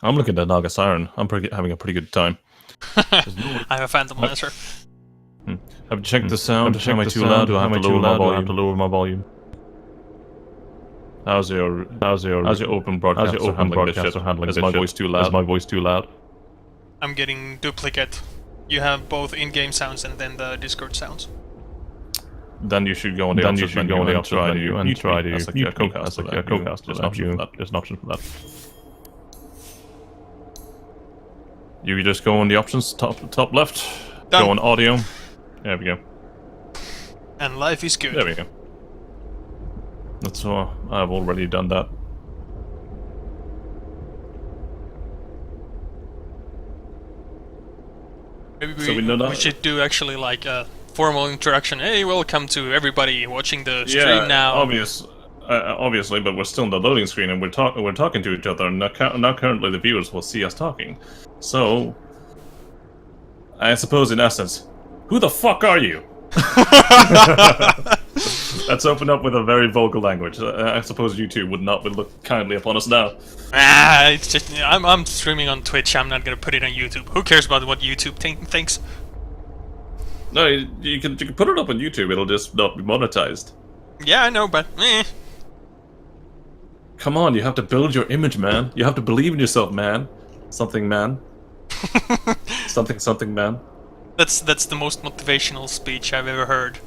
I'm looking at Naga Siren. I'm having a pretty good time. I have a Phantom Lancer. Have you checked the sound? Am I too loud? Do I have to lower my volume? How's your open broadcaster handling this shit? Is my voice too loud? Is my voice too loud? I'm getting duplicate. You have both in-game sounds and then the Discord sounds. Then you should go on the options menu and try to mute me as a co-caster. There's an option for that. You just go on the options, top left. Done. Go on audio. There we go. And life is good. There we go. That's all. I've already done that. Maybe So we know that. we should do actually like a formal introduction. Hey, welcome to everybody watching the stream now. Obviously, but we're still in the loading screen and we're talking to each other, and now currently the viewers will see us talking. So, I suppose in essence, who the fuck are you? Let's open up with a very vulgar language. I suppose you two would look kindly upon us now. It's just I'm streaming on Twitch. I'm not gonna put it on YouTube. Who cares about what YouTube thinks? No, you can put it up on YouTube. It'll just not be monetized. Yeah, I know, but Come on, you have to build your image, man. You have to believe in yourself, man. Something, man. something, man. That's the most motivational speech I've ever heard.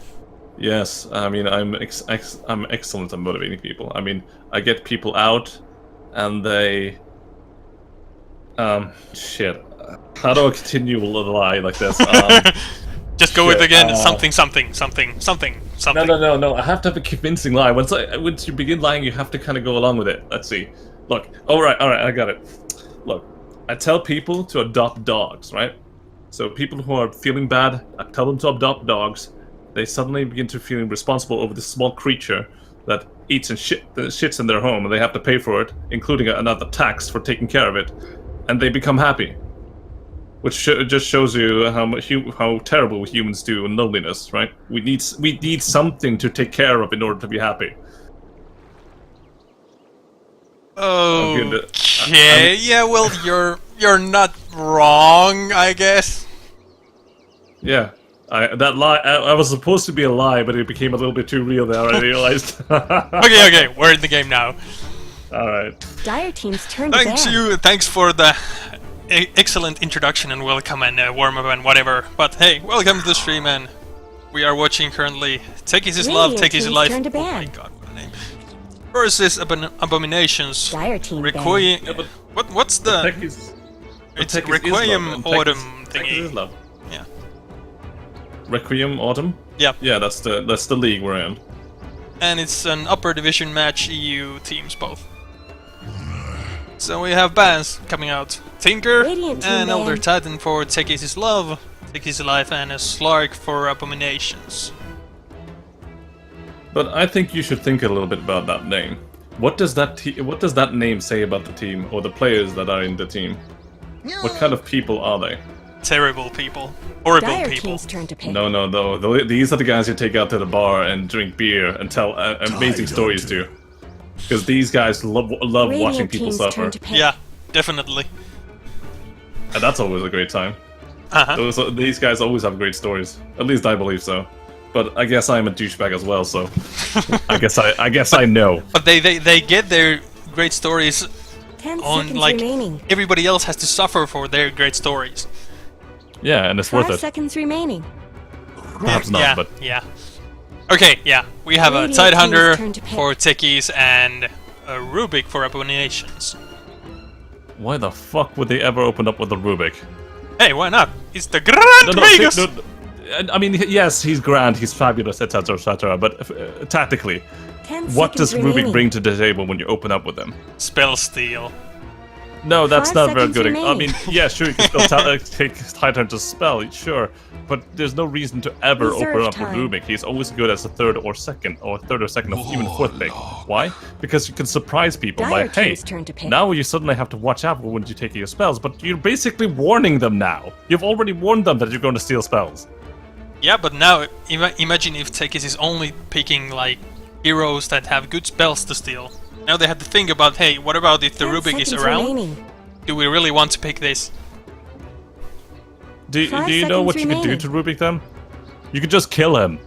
Yes, I mean I'm excellent at motivating people. I mean I get people out, and they shit. How do I continue a lie like this? Just go with again. Something. No. I have to have a convincing lie. Once you begin lying, you have to kind of go along with it. Let's see. Look. All right. I got it. Look, I tell people to adopt dogs, right? So people who are feeling bad, I tell them to adopt dogs. They suddenly begin to feeling responsible over this small creature that eats and shits in their home, and they have to pay for it, including another tax for taking care of it, and they become happy. Which just shows you how terrible humans do in loneliness, right? We need something to take care of in order to be happy. Okay. Yeah. Well, you're not wrong, I guess. Yeah. That lie, I was supposed to be a lie, but it became a little bit too real there, I realized. Okay, we're in the game now. Alright. Dire team's turn to ban. Thanks for the excellent introduction and welcome and warm up and whatever. But hey, welcome to the stream, and we are watching currently Techies is Love, Techies is Life. Turn to Oh ban. my god, what a name. Versus AbominationS. Dire team Requiem. ban. What's the... It's Requiem Autumn Techies is thingy. Love. Yeah. Requiem Autumn? Yeah. Yeah, that's the league we're in. And it's an upper division match, EU teams both. So we have bans coming out. Tinker, Radiant team an Elder ban. Titan for Techies is Love, Techies is Life, and a Slark for AbominationS. But I think you should think a little bit about that name. What does that name say about the team, or the players that are in the team? What kind of people are they? Terrible people. Horrible Dire people. team's turn to pick. No. These are the guys you take out to the bar and drink beer and tell amazing stories to. Because these guys love Radiant watching people team's suffer. turn to pick. Yeah, definitely. And that's always a great time. Uh-huh. These guys always have great stories. At least I believe so. But I guess I'm a douchebag as well, so I guess I know. But they get their great stories 10 on, seconds like, remaining. everybody else has to suffer for their great stories. Yeah, and it's 5 worth it. seconds remaining. Perhaps not, Yeah, but yeah. Okay, yeah. We have a Radiant Tidehunter team's turn to pick. for Techies and a Rubik for AbominationS. why the fuck would they ever open up with a Rubik? Hey, why not? It's the Grand Vegas! I mean, yes, he's grand, he's fabulous, etc., but tactically, 10 what does seconds Rubik remaining. bring to the table when you open up with him? Spell Steal. No, that's 5 not very seconds good. I remaining. mean, yeah, sure, you can still take Tidehunter's spell, sure, but there's no reason to ever Reserve open up time. with Rubik. He's always good as a third or second, or even fourth pick. Why? Because you can surprise people Dire by, hey, team's turn to pick. now you suddenly have to watch out when you take your spells, but you're basically warning them now. You've already warned them that you're going to steal spells. Yeah, but now, imagine if Techies is only picking, like, heroes that have good spells to steal. Now they have to think about, hey, what about if the 10 Rubik is seconds around? remaining. Do we really want to pick this? Do you know what you can do to Rubik then? You could just kill him.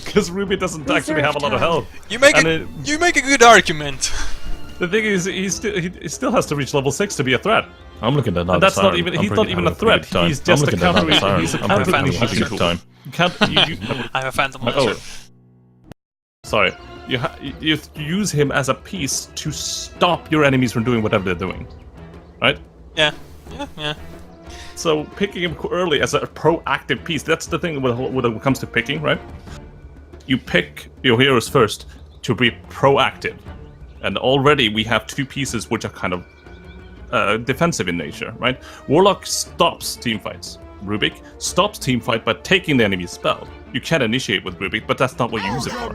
Because Rubik doesn't actually have a lot of health. You make a good argument. The thing is, he still has to reach level 6 to be a threat. I'm looking at that. And that's not even. He's not even a threat. He's just a counter. He's a counter. time. I have a phantom launcher. Sorry. You use him as a piece to stop your enemies from doing whatever they're doing, right? Yeah. So picking him early as a proactive piece, that's the thing when it comes to picking, right? You pick your heroes first to be proactive. And already we have 2 pieces which are kind of defensive in nature, right? Warlock stops teamfights. Rubik stops teamfight by taking the enemy's spell. You can initiate with Rubik, but that's not what you use it for.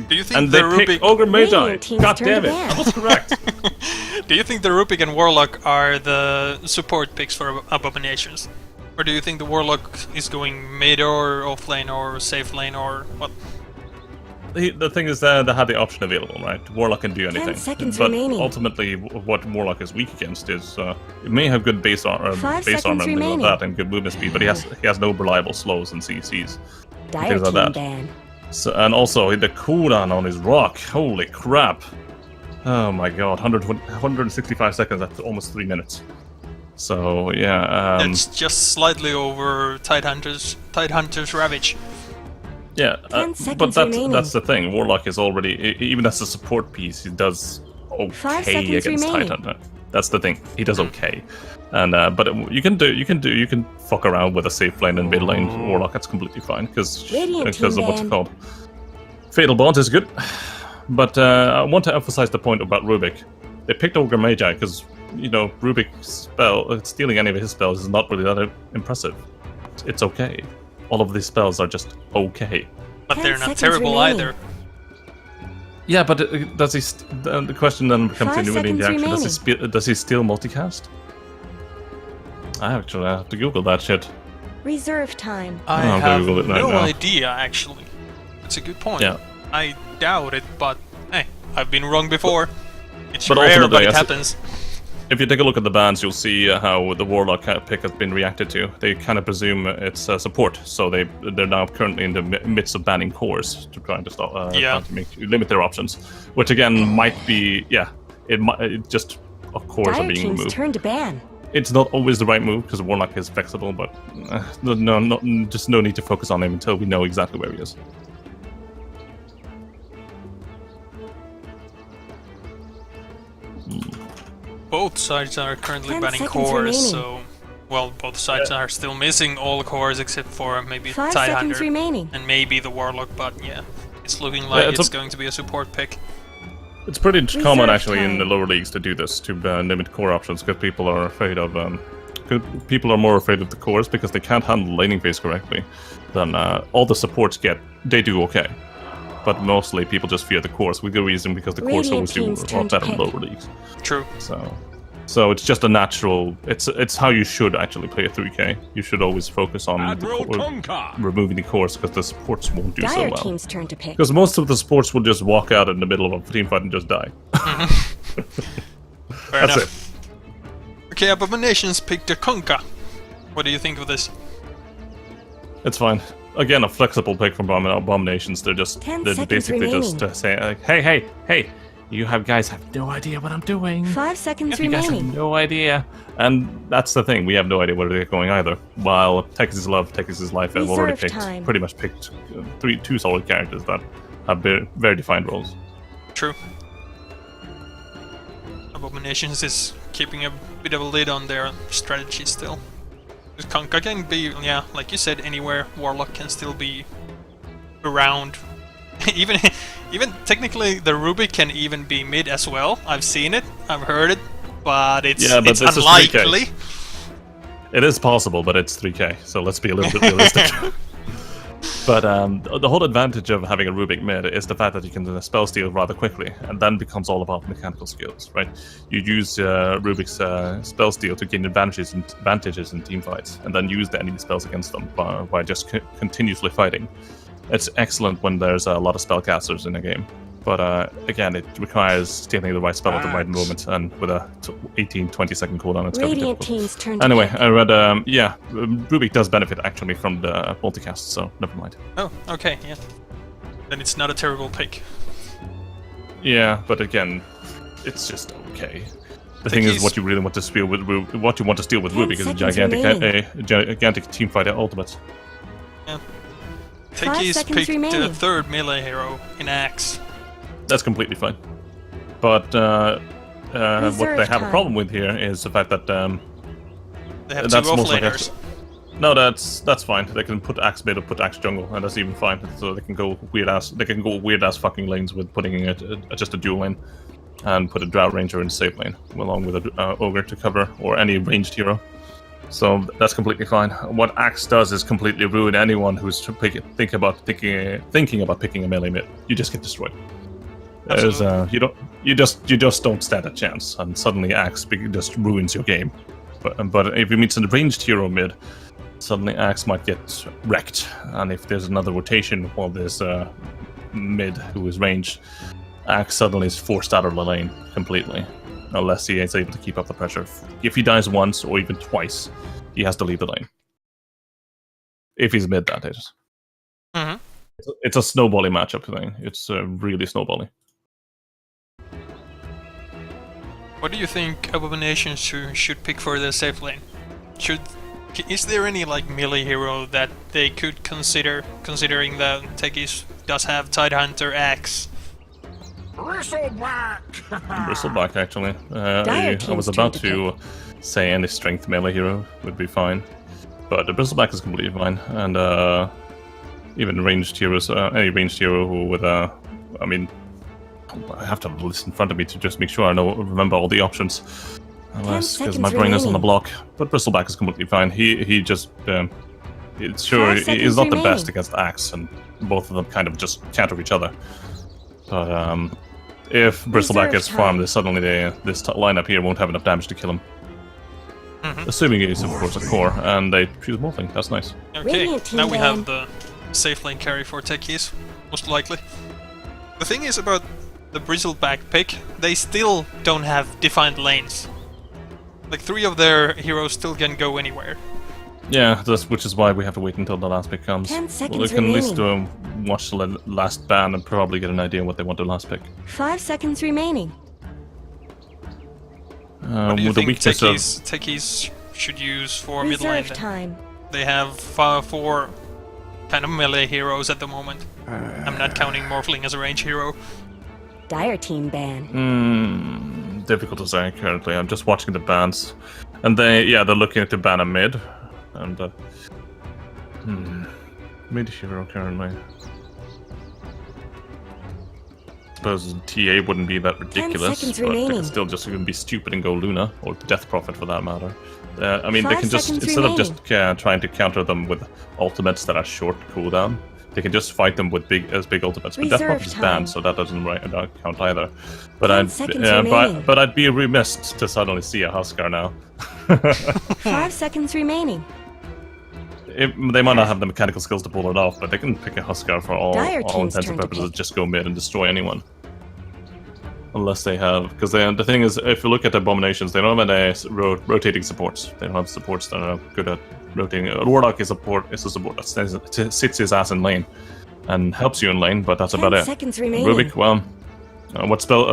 Do you think And the they Rubik... pick Ogre Magi. Team's God turn damn to it, ban. that was correct. Do you think the Rubik and Warlock are the support picks for Abominations? Or do you think the Warlock is going mid or off lane or safe lane or what? The thing is that they have the option available, right? Warlock can do anything. 10 seconds but remaining. ultimately, what Warlock is weak against is it may have good base armor, 5 base armor seconds and things remaining. like that, and good movement speed, but he has no reliable slows and CCs. Dire Things like team that. ban. So, and also the cooldown on his rock. Holy crap! Oh my god, 165 seconds. That's almost 3 minutes. So yeah, It's just slightly over Tidehunter's Ravage. yeah. 10 But seconds remaining. that's the thing. Warlock is already, even as a support piece, he does 5 okay seconds against remaining. Tidehunter. That's the thing. He does okay. And but you can fuck around with a safe lane and mid lane Warlock. That's completely fine because Radiant of team what's it ban. called. Fatal Bonds is good, but I want to emphasize the point about Rubik. They picked Ogre Magi because Rubik's spell, stealing any of his spells is not really that impressive. It's okay. All of these spells are just okay. But 10 they're not seconds terrible remaining. either. Yeah, but does he? The question then becomes 5 in the seconds action. Does he steal multicast? I have to Google that shit. Reserve time. I I'll have Google it right no now. idea, actually. It's a good point. Yeah. I doubt it, but hey, I've been wrong before. It's But rare, ultimately, but it as- happens. If you take a look at the bans, you'll see how the Warlock pick has been reacted to. They kind of presume it's support, so they're now currently in the midst of banning cores to trying to stop, trying to limit their options, which again might be it just of course are Dire being team's removed. turn to ban. It's not always the right move because Warlock is flexible, but just no need to focus on him until we know exactly where he is. Both sides are currently 10 banning seconds cores, remaining. so... Well, both sides are still missing all cores except for maybe 5 seconds Tidehunter remaining. and maybe the Warlock, but yeah, it's looking like it's it's a- going to be a support pick. It's pretty common actually time. in the lower leagues to do this to limit core options because people are afraid of people are more afraid of the cores because they can't handle laning phase correctly. Then all the supports they do okay, but mostly people just fear the cores with good reason because the cores Radiant always do team's a turn lot to better in pick. lower leagues. True. So it's just a natural. It's how you should actually play a 3K. You should always focus on removing the cores because the supports won't do so Dire well. team's turn to pick. Because most of the supports will just walk out in the middle of a team fight and just die. Fair That's enough. Okay, Abominations picked the Conka. What do you think of this? It's fine. Again, a flexible pick from Abominations. They're 10 seconds basically remaining. just saying, like, hey, you guys have no idea what I'm doing. 5 seconds You guys remaining. have no idea. And that's the thing, we have no idea where they're going either. While Techies Love, Techies Life have already Reserve time. pretty much picked two solid characters that have very defined roles. True. Abominations is keeping a bit of a lid on their strategy still. Because Conka can be, yeah, like you said, anywhere. Warlock can still be around. even technically, the Rubik can even be mid as well. I've seen it, I've heard it, but it's this is 3K. unlikely. It is possible, but it's 3K, so let's be a little bit realistic. But the whole advantage of having a Rubik mid is the fact that you can spell steal rather quickly, and then becomes all about mechanical skills, right? You use Rubik's spell steal to gain advantages in teamfights, and then use the enemy spells against them by just continuously fighting. It's excellent when there's a lot of spellcasters in a game. But again, it requires stealing the right spell at the right moment, and with a 18-20 second cooldown, it's going to be Radiant difficult. team's turn to Anyway, pick. I read, Rubik does benefit actually from the multicast, so never mind. Oh, okay, yeah. Then it's not a terrible pick. Yeah, but again, it's just okay. The thing is, what you really want to steal with Rubik is a 10 gigantic teamfighter ultimate. Yeah. 5 Techies seconds picked the remaining. third melee hero in Axe. That's completely fine. But what they Reserve have a time. problem with here is the fact that They have two that's most likely. offlaners. No, that's fine. They can put axe mid or put axe jungle, and that's even fine. So they can go weird ass fucking lanes with putting it just a dual lane, and put a drought ranger in safe lane along with a ogre to cover or any ranged hero. So that's completely fine. What axe does is completely ruin anyone who's thinking about picking a melee mid. You just get destroyed. There's you just don't stand a chance, and suddenly axe just ruins your game. But if you meet a ranged hero mid, suddenly axe might get wrecked, and if there's another rotation while there's mid who is ranged, axe suddenly is forced out of the lane completely, unless he is able to keep up the pressure. If he dies once or even twice, he has to leave the lane. If he's mid, that is. Mm-hmm. It's a snowballing matchup thing. It's really snowballing. What do you think AbominationS should pick for the safe lane? Is there any like melee hero that they could consider, considering that Techies does have Tidehunter Axe? Bristleback, actually. Dire I was team's about turn to to say any strength melee hero would be fine, but the Bristleback is completely fine, and even ranged heroes, any ranged hero who with I mean, I have to have a list in front of me to just make sure I remember all the options. Unless, because my brain is on the block. But Bristleback is completely fine. He just, it's sure 5 he's not the seconds best remaining. against Axe, and both of them kind of just counter each other. But if Bristleback Reserve gets farmed, time. suddenly this lineup here won't have enough damage to kill him. Mhm. Assuming he's of course a core, and they choose Morphling. That's nice. Okay, Radiant team now we have ban. the safe lane carry for Techies, most likely. The thing is about the Bristleback pick, they still don't have defined lanes. Like 3 of their heroes still can go anywhere. Yeah, which is why we have to wait until the last pick comes. 10 We seconds can at least remaining. watch the last ban and probably get an idea what they want the last pick. 5 seconds remaining. What do you With the think weakness of Techies should use for mid lane Reserve then? time. They have 4 kind of melee heroes at the moment. I'm not counting Morphling as a range hero. Dire team ban. Difficult to say currently. I'm just watching the bans, and they're looking to ban a mid, and mid hero currently. Suppose TA wouldn't be that ridiculous, seconds but they remaining. can still just be stupid and go Luna or Death Prophet for that matter. I mean, they 5 can just seconds instead of just trying to counter them with ultimates that are short cooldown, they can just fight them with big ultimates. But Death Reserve Prophet is time. banned, so that doesn't count either. But 10 seconds remaining. but I'd be remiss to suddenly see a Huskar now. 5 seconds remaining. They might not have the mechanical skills to pull it off, but they can pick a Huskar for all Dire team's intents and turn to purposes. pick. Just go mid and destroy anyone. Unless they have, because the thing is, if you look at Abominations, they don't have any rotating supports. They don't have supports that are good at rotating. Warlock is a support that sits his ass in lane and helps you in lane, but that's 10 about it. seconds remaining. Rubik, well,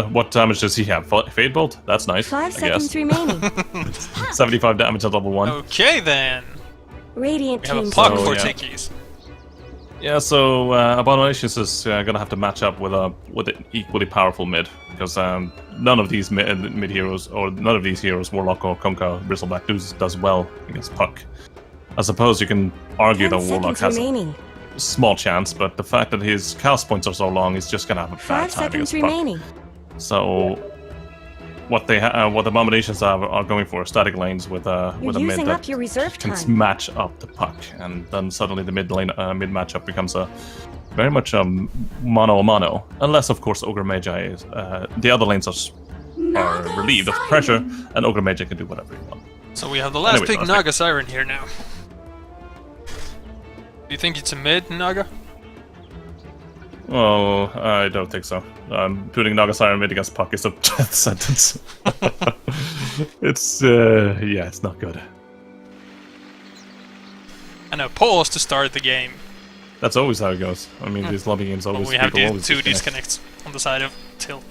what damage does he have? Fade Bolt? That's nice. 5 I seconds guess. remaining. 75 damage at level 1. Okay then, Radiant we have a team plug So, for yeah. Techies. Yeah, so Abominations is gonna have to match up with an equally powerful mid, because none of these mid heroes, or none of these heroes, Warlock or Kunkka, Bristleback, does well against Puck. I suppose you can argue 10 that Warlock seconds has remaining. a small chance, but the fact that his cast points are so long, he's just gonna have a bad 5 time seconds against Puck. remaining. So what Abominations are going for static lanes with a You're mid using that up your reserve can time. match up the Puck, and then suddenly the mid matchup becomes very much mano a mano, unless of course Ogre Magi is the other lanes are relieved of pressure, and Ogre Magi can do whatever he wants. So we have the last Anyway, pick, last Naga Siren here now. Do you think it's a mid, Naga? Oh, I don't think so. Putting Nagasara mid against Puck is a death sentence. It's, yeah, it's not good. And a pause to start the game. That's always how it goes. I mean, these lobby games always... Well, we have people the always two disconnects on the side of Tilt.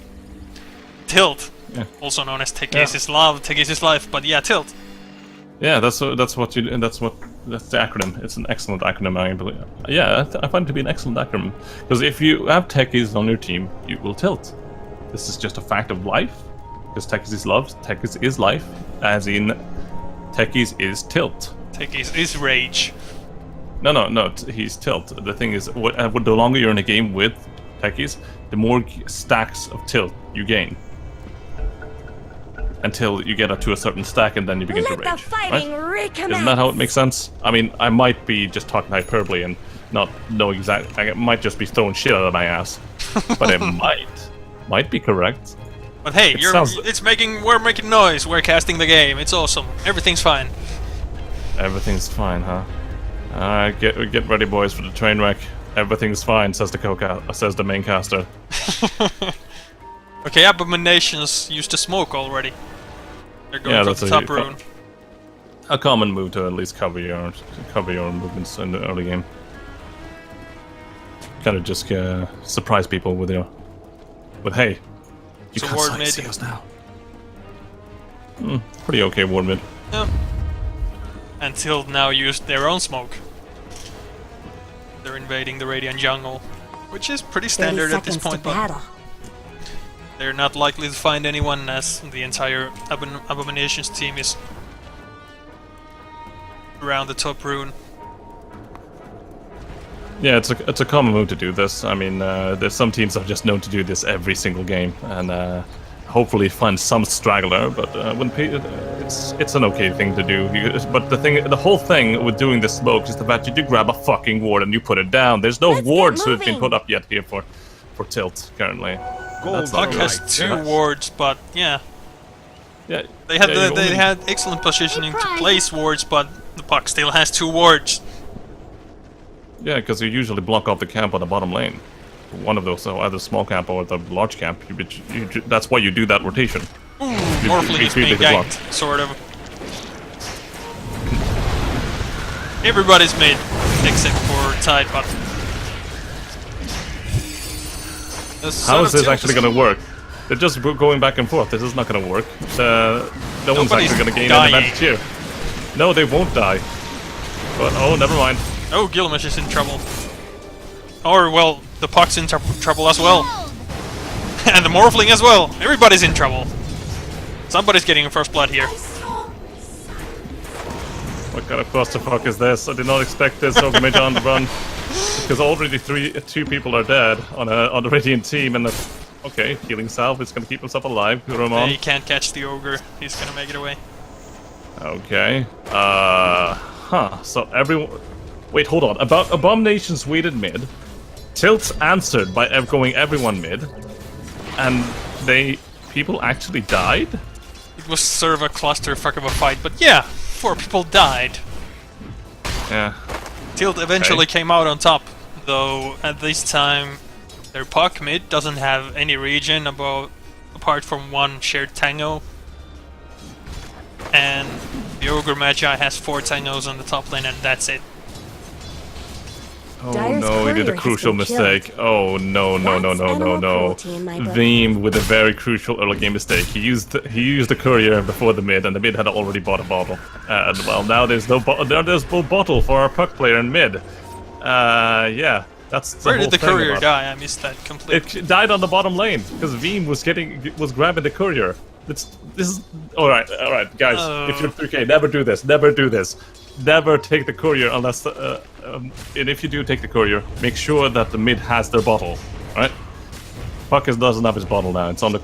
Tilt! Yeah. Also known as Techies is love, Techies is life, but yeah, Tilt. Yeah, that's what you... That's the acronym. It's an excellent acronym, I believe. Yeah, I find it to be an excellent acronym. Because if you have Techies on your team, you will tilt. This is just a fact of life. Because Techies is love, Techies is life. As in, Techies is tilt. Techies is rage. No, he's tilt. The thing is, the longer you're in a game with Techies, the more stacks of tilt you gain. Until you get up to a certain stack and then you begin to Let rage. the fighting recommence. Isn't that how it makes sense? I mean, I might be just talking hyperbole and not know exactly. I might just be throwing shit out of my ass. But it might be correct. But hey, It we're making noise, we're casting the game, it's awesome. Everything's fine. Everything's fine, huh? Get ready, boys, for the train wreck. Everything's fine, says the main caster. Okay, AbominationS used to smoke already. They're going for the top rune. A common move to at least cover your movements in the early game. Kind of just surprise people with hey, you can't see us now. Pretty okay ward mid. Yeah. And Tilt now used their own smoke. They're invading the Radiant jungle, which is pretty standard at this point, but they're not likely to find anyone as the entire AbominationS team is around the top rune. Yeah, it's a common move to do this. I mean, there's some teams that are just known to do this every single game, and hopefully find some straggler. But it's an okay thing to do. But the whole thing with doing this smoke is the fact you do grab a fucking ward and you put it down. There's no wards that have been put up yet here for Tilt currently. Puck has two wards, but yeah. Yeah. They had excellent positioning to place wards, but the Puck still has two wards. Yeah, because you usually block off the camp on the bottom lane. One of those, so either small camp or the large camp. That's why you do that rotation. Morphling is being ganked, sort of. Everybody's mid, except for Tide, but... How is this actually going to work? They're just going back and forth. This is not going to work. No one's actually going to gain an advantage here. No, they won't die. But, oh, never mind. Oh, Gilgamesh is in trouble. Or, well, the Puck's in trouble as well. And the Morphling as well. Everybody's in trouble. Somebody's getting a first blood here. What kind of clusterfuck is this? I did not expect this Ogre on the run. Because already two people are dead on the Radiant team, and okay, healing salve is gonna keep himself alive. He can't catch the Ogre. He's gonna make it away. Okay. So everyone. Wait, hold on. AbominationS waited mid. Tilt's answered by going everyone mid, and people actually died. It was sort of a clusterfuck of a fight, but yeah, 4 people died. Yeah. Tilt eventually came out on top, though at this time their Puck mid doesn't have any regen apart from one shared Tango. And the Ogre Magi has 4 Tangos on the top lane, and that's it. Oh no, he did a crucial mistake. Oh no. Veeam with a very crucial early game mistake. He used the courier before the mid, and the mid had already bought a bottle. And well, now there's no bottle for our Puck player in mid. Yeah, that's the Where whole did the thing courier about die? I missed that completely. It died on the bottom lane because Veeam was grabbing the courier. This is all right, guys. If you're 3K, never do this. Never take the courier unless, and if you do take the courier, make sure that the mid has their bottle, right? Puck doesn't have his bottle now. It's on the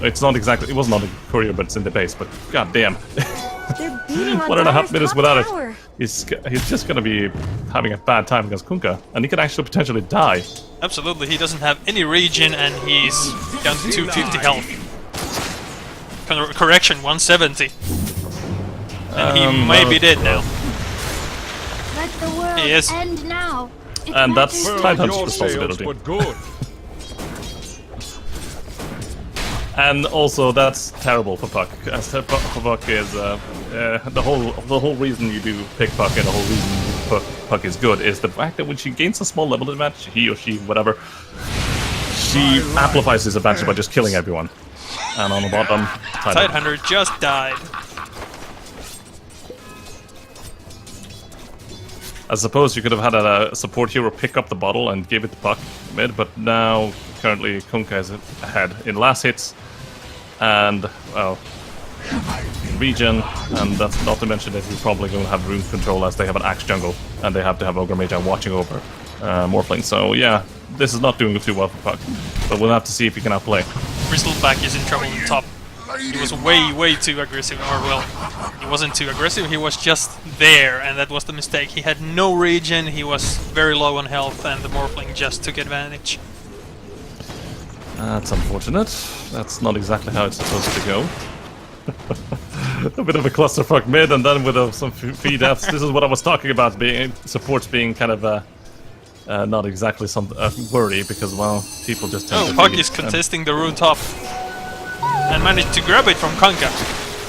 it's not exactly. It wasn't on the courier, but it's in the base. But god damn, 1.5 minutes without it, he's just gonna be having a bad time against Kunkka, and he could actually potentially die. Absolutely, he doesn't have any regen, and he's down to 250 health. Correction, 170. And he may be dead now. Let the world end now. And that's Well, Tidehunter's your responsibility. sales, but good. And also, that's terrible for Puck. As for Puck is the whole reason you do pick Puck and the whole reason Puck is good is the fact that when she gains a small level advantage, he or she, whatever, she amplifies his advantage by just killing everyone. And on the bottom, Tidehunter just died. I suppose you could have had a support hero pick up the bottle and give it to Puck mid, but now currently Kunkka is ahead in last hits and well regen, and that's not to mention that he's probably going to have rune control as they have an axe jungle and they have to have Ogre Magi watching over Morphling. So yeah, this is not doing too well for Puck, but we'll have to see if he can outplay. Bristleback is in trouble on top. He was way too aggressive, or well, he wasn't too aggressive, he was just there, and that was the mistake. He had no regen, he was very low on health, and the Morphling just took advantage. That's unfortunate. That's not exactly how it's supposed to go. A bit of a clusterfuck mid, and then with some feed deaths. This is what I was talking about, being supports being kind of not exactly some worry, because well, people just tend to Puck feed, is contesting the rune top and managed to grab it from Kunkka,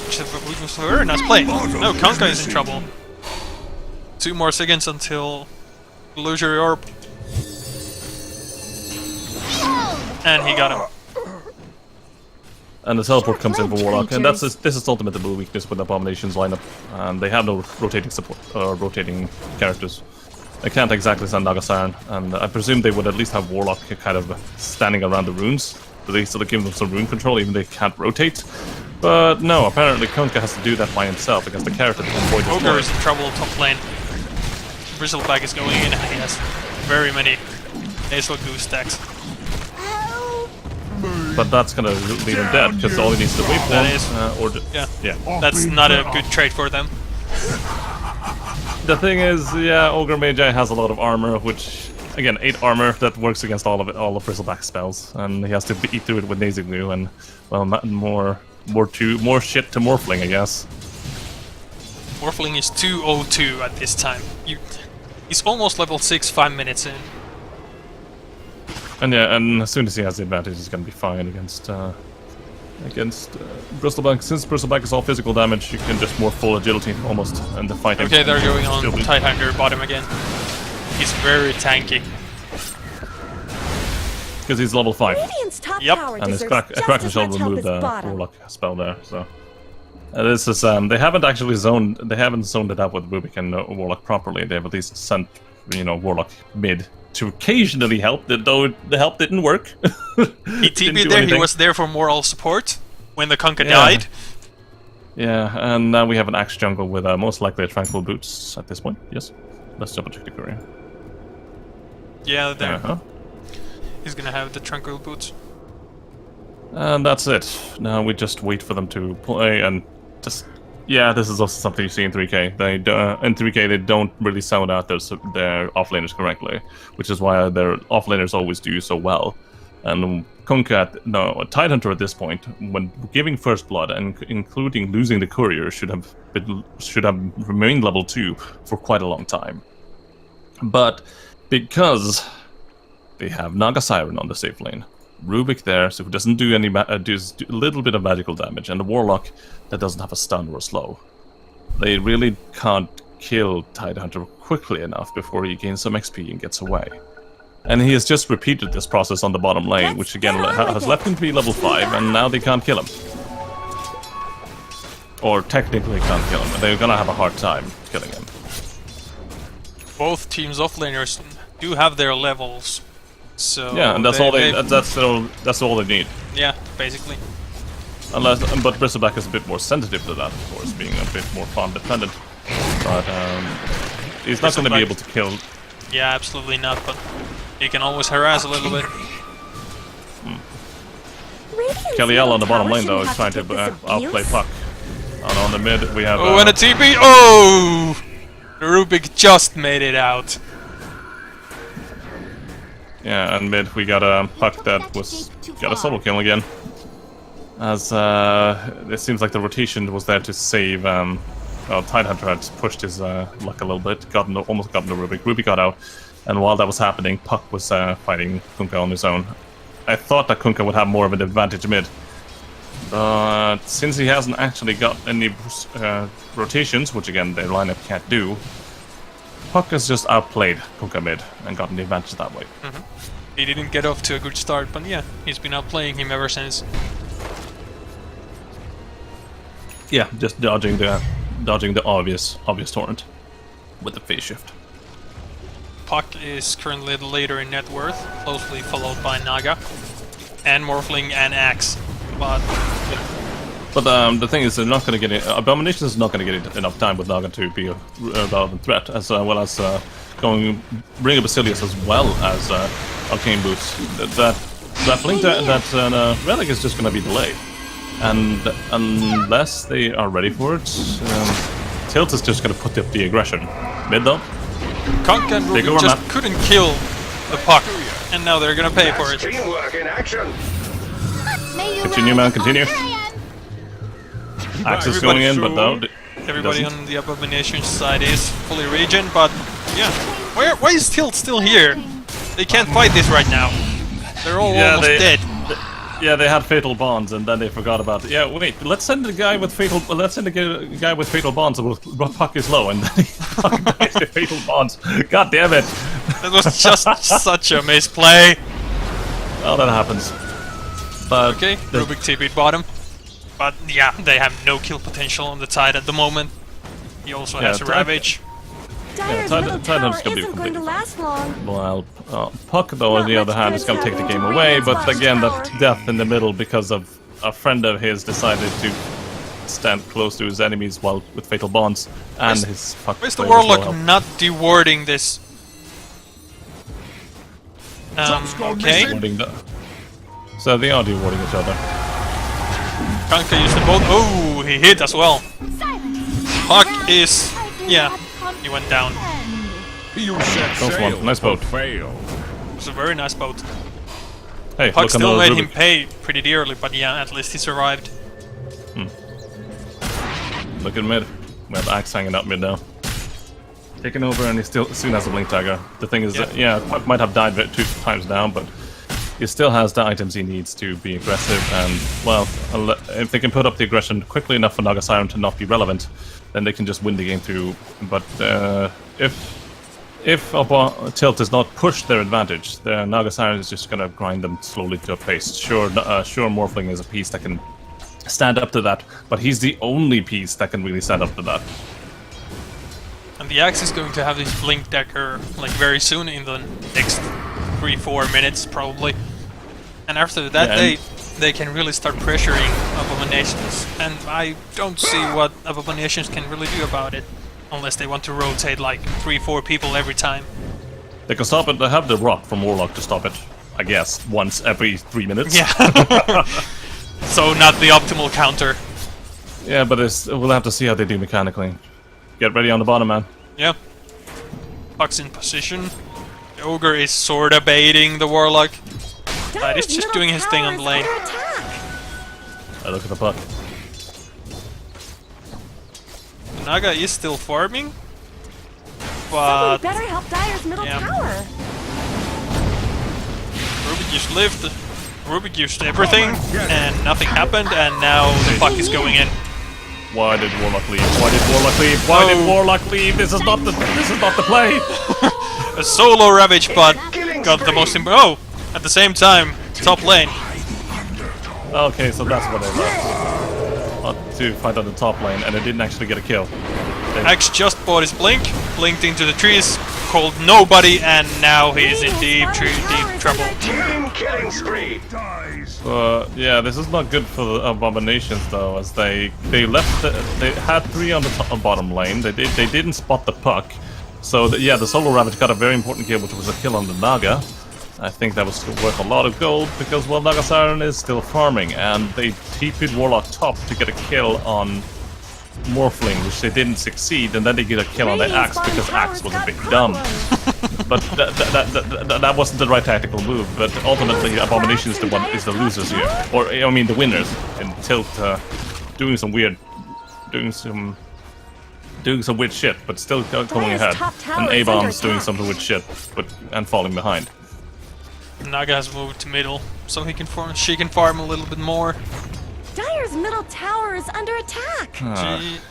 which was a very nice play. No, Kunkka is in trouble. 2 more seconds until Illusory Orb. And he got him. And the teleport comes in for Warlock, and this is ultimately the weakness with AbominationS lineup. They have no rotating support or rotating characters. They can't exactly send Naga Siren, and I presume they would at least have Warlock kind of standing around the runes, so they sort of give them some rune control, even though they can't rotate. But no, apparently Kunkka has to do that by himself because the character can avoid his Ogre is in trouble top lane. Bristleback is going in, and he has very many nasal goose stacks. But that's gonna leave him dead because all he needs to wait for That is. yeah. That's not a good trade for them. The thing is, yeah, Ogre Magi has a lot of armor, which again, 8 armor that works against all of Bristleback's spells, and he has to eat through it with nasal glue and well, more shit to Morphling, I guess. Morphling is 202 at this time. He's almost level 6, 5 minutes in. And yeah, and as soon as he has the advantage, he's gonna be fine against Bristleback. Since Bristleback is all physical damage, you can just more full agility almost and the fighting. Okay, they're going on Still be- Tidehunter bottom again. He's very tanky. because he's level 5. Radiant's top Yep. tower And his deserves just Kraken as shall much help remove as the bottom. Warlock spell there, so. This is they haven't actually zoned it out with Rubik and Warlock properly. They've at least sent, Warlock mid to occasionally help, though the help didn't work. He TP'd there, he was there for moral support when the Kunkka died. Yeah, and now we have an Axe jungle with most likely a Tranquil Boots at this point. Yes, let's double check the courier. Yeah, there. Uh-huh. He's gonna have the Tranquil Boots. And that's it. Now we just wait for them to play and just... Yeah, this is also something you see in 3K. In 3K, they don't really sound out their offlaners correctly, which is why their offlaners always do so well. And Tidehunter at this point, when giving First Blood and including losing the courier, should have remained level 2 for quite a long time. But because they have Naga Siren on the safe lane, Rubik there, so who doesn't do any does a little bit of magical damage, and the Warlock that doesn't have a stun or a slow. They really can't kill Tidehunter quickly enough before he gains some XP and gets away. And he has just repeated this process on the bottom lane, which again has left him to be level 5, and now they can't kill him. Or technically can't kill him, and they're gonna have a hard time killing him. Both teams offlaners do have their levels, so Yeah, and that's all they need. Yeah, basically. But Bristleback is a bit more sensitive to that, of course, being a bit more farm dependent. But he's not going to be able to kill. Yeah, absolutely not. But he can always harass a little bit. Kellyell on the bottom lane though is trying to outplay Puck. And on the mid we have. Oh, and a TP! Oh! Rubik just made it out. Yeah, and mid we got a Puck that got a solo kill again. As it seems like the rotation was there to save. Tidehunter had pushed his luck a little bit, almost gotten the Rubik. Rubik got out, And while that was happening, Puck was fighting Kunkka on his own. I thought that Kunkka would have more of an advantage mid. But since he hasn't actually got any rotations, which again their lineup can't do, Puck has just outplayed Kunkka mid and gotten the advantage that way. He didn't get off to a good start, but yeah, he's been outplaying him ever since. Yeah, just dodging the obvious torrent with the phase shift. Puck is currently the leader in net worth, closely followed by Naga, and Morphling and Axe. But the thing is, they're not going to get it. AbominationS is not going to get enough time with Naga to be a relevant threat, as well as going bring a Basilius as well as Arcane Boots. That blink that relic is just going to be delayed, and unless they are ready for it, Tilt is just going to put up the aggression mid though. Kunkka and Ruby just couldn't kill the Puck, and now they're gonna pay for it. Teamwork in action. Continue, man, continue. Axe is going in, but though everybody on the AbominationS side is fully regen, but yeah, why is Tilt still here? They can't fight this right now. They're all almost dead. Yeah, they had fatal bonds, and then they forgot about it. Yeah, wait. Let's send the guy with fatal. Let's send the guy with fatal bonds. Puck is low, and then he dies to fatal bonds. God damn it! That was just such a misplay. Oh, that happens. But okay, Rubik TP'd bottom. But yeah, they have no kill potential on the Tide at the moment. He also has a Ravage. Dire's middle tower isn't going to last long. Well, Puck, though, on the other hand, is going to take the game away, but again, that death in the middle because of a friend of his decided to stand close to his enemies while with fatal bonds, and his Puck. Where's the Warlock not dewarding this? Okay. So they are dewarding each other. Kunkka used the bolt. Oh, he hit as well. Puck is... yeah, he went down. Nice boat. It was a very nice boat. Hey, Puck still made him pay pretty dearly, but yeah, at least he survived. Look at mid. We have Axe hanging up mid now. Taking over, and he still soon has a blink dagger. The thing is that, yeah, Puck might have died 2 times down, but he still has the items he needs to be aggressive, and, well, if they can put up the aggression quickly enough for Naga Siren to not be relevant, then they can just win the game through. But if Tilt does not push their advantage, the Naga Siren is just going to grind them slowly to a pace. Sure, Morphling is a piece that can stand up to that, but he's the only piece that can really stand up to that. And the Axe is going to have this blink dagger like very soon, in the next 3-4 minutes probably. And after that, they can really start pressuring AbominationS, and I don't see what AbominationS can really do about it, unless they want to rotate like 3-4 people every time. They can stop it. They have the rock from Warlock to stop it, I guess, once every 3 minutes. Yeah. So not the optimal counter. Yeah, but we'll have to see how they do mechanically. Get ready on the bottom, man. Yeah. Puck's in position. The Ogre is sorta baiting the Warlock. But he's just doing his thing on the lane. Look at the Puck. The Naga is still farming, but better help Dire's middle tower. Rubik just lived. Rubik used everything, and nothing happened, and now the Puck is going in. Why did Warlock leave? Why did Warlock leave? Why did Warlock leave? This is not the play. A solo Ravage, but got the most important. Oh, at the same time, top lane. Okay, so that's what they left. To fight on the top lane, and they didn't actually get a kill. Axe just bought his blink, blinked into the trees, called nobody, and now he is in deep trouble. Team killing spree. Yeah, this is not good for the AbominationS though, as they left. They had 3 on the bottom lane. They didn't spot the Puck, so yeah, the solo Ravage got a very important kill, which was a kill on the Naga. I think that was worth a lot of gold because, well, Naga Siren is still farming, and they TP'd Warlock top to get a kill on Morphling, which they didn't succeed, and then they get a kill on the Axe because Axe was a bit dumb. But that wasn't the right tactical move. But ultimately, AbominationS is the losers here, or I mean the winners. And Tilt doing some doing some weird shit, but still going Dire's ahead. top tower And is under Avon's doing attack. some weird shit, and falling behind. Naga has moved to middle, so she can farm a little bit more. Dire's middle tower is under attack.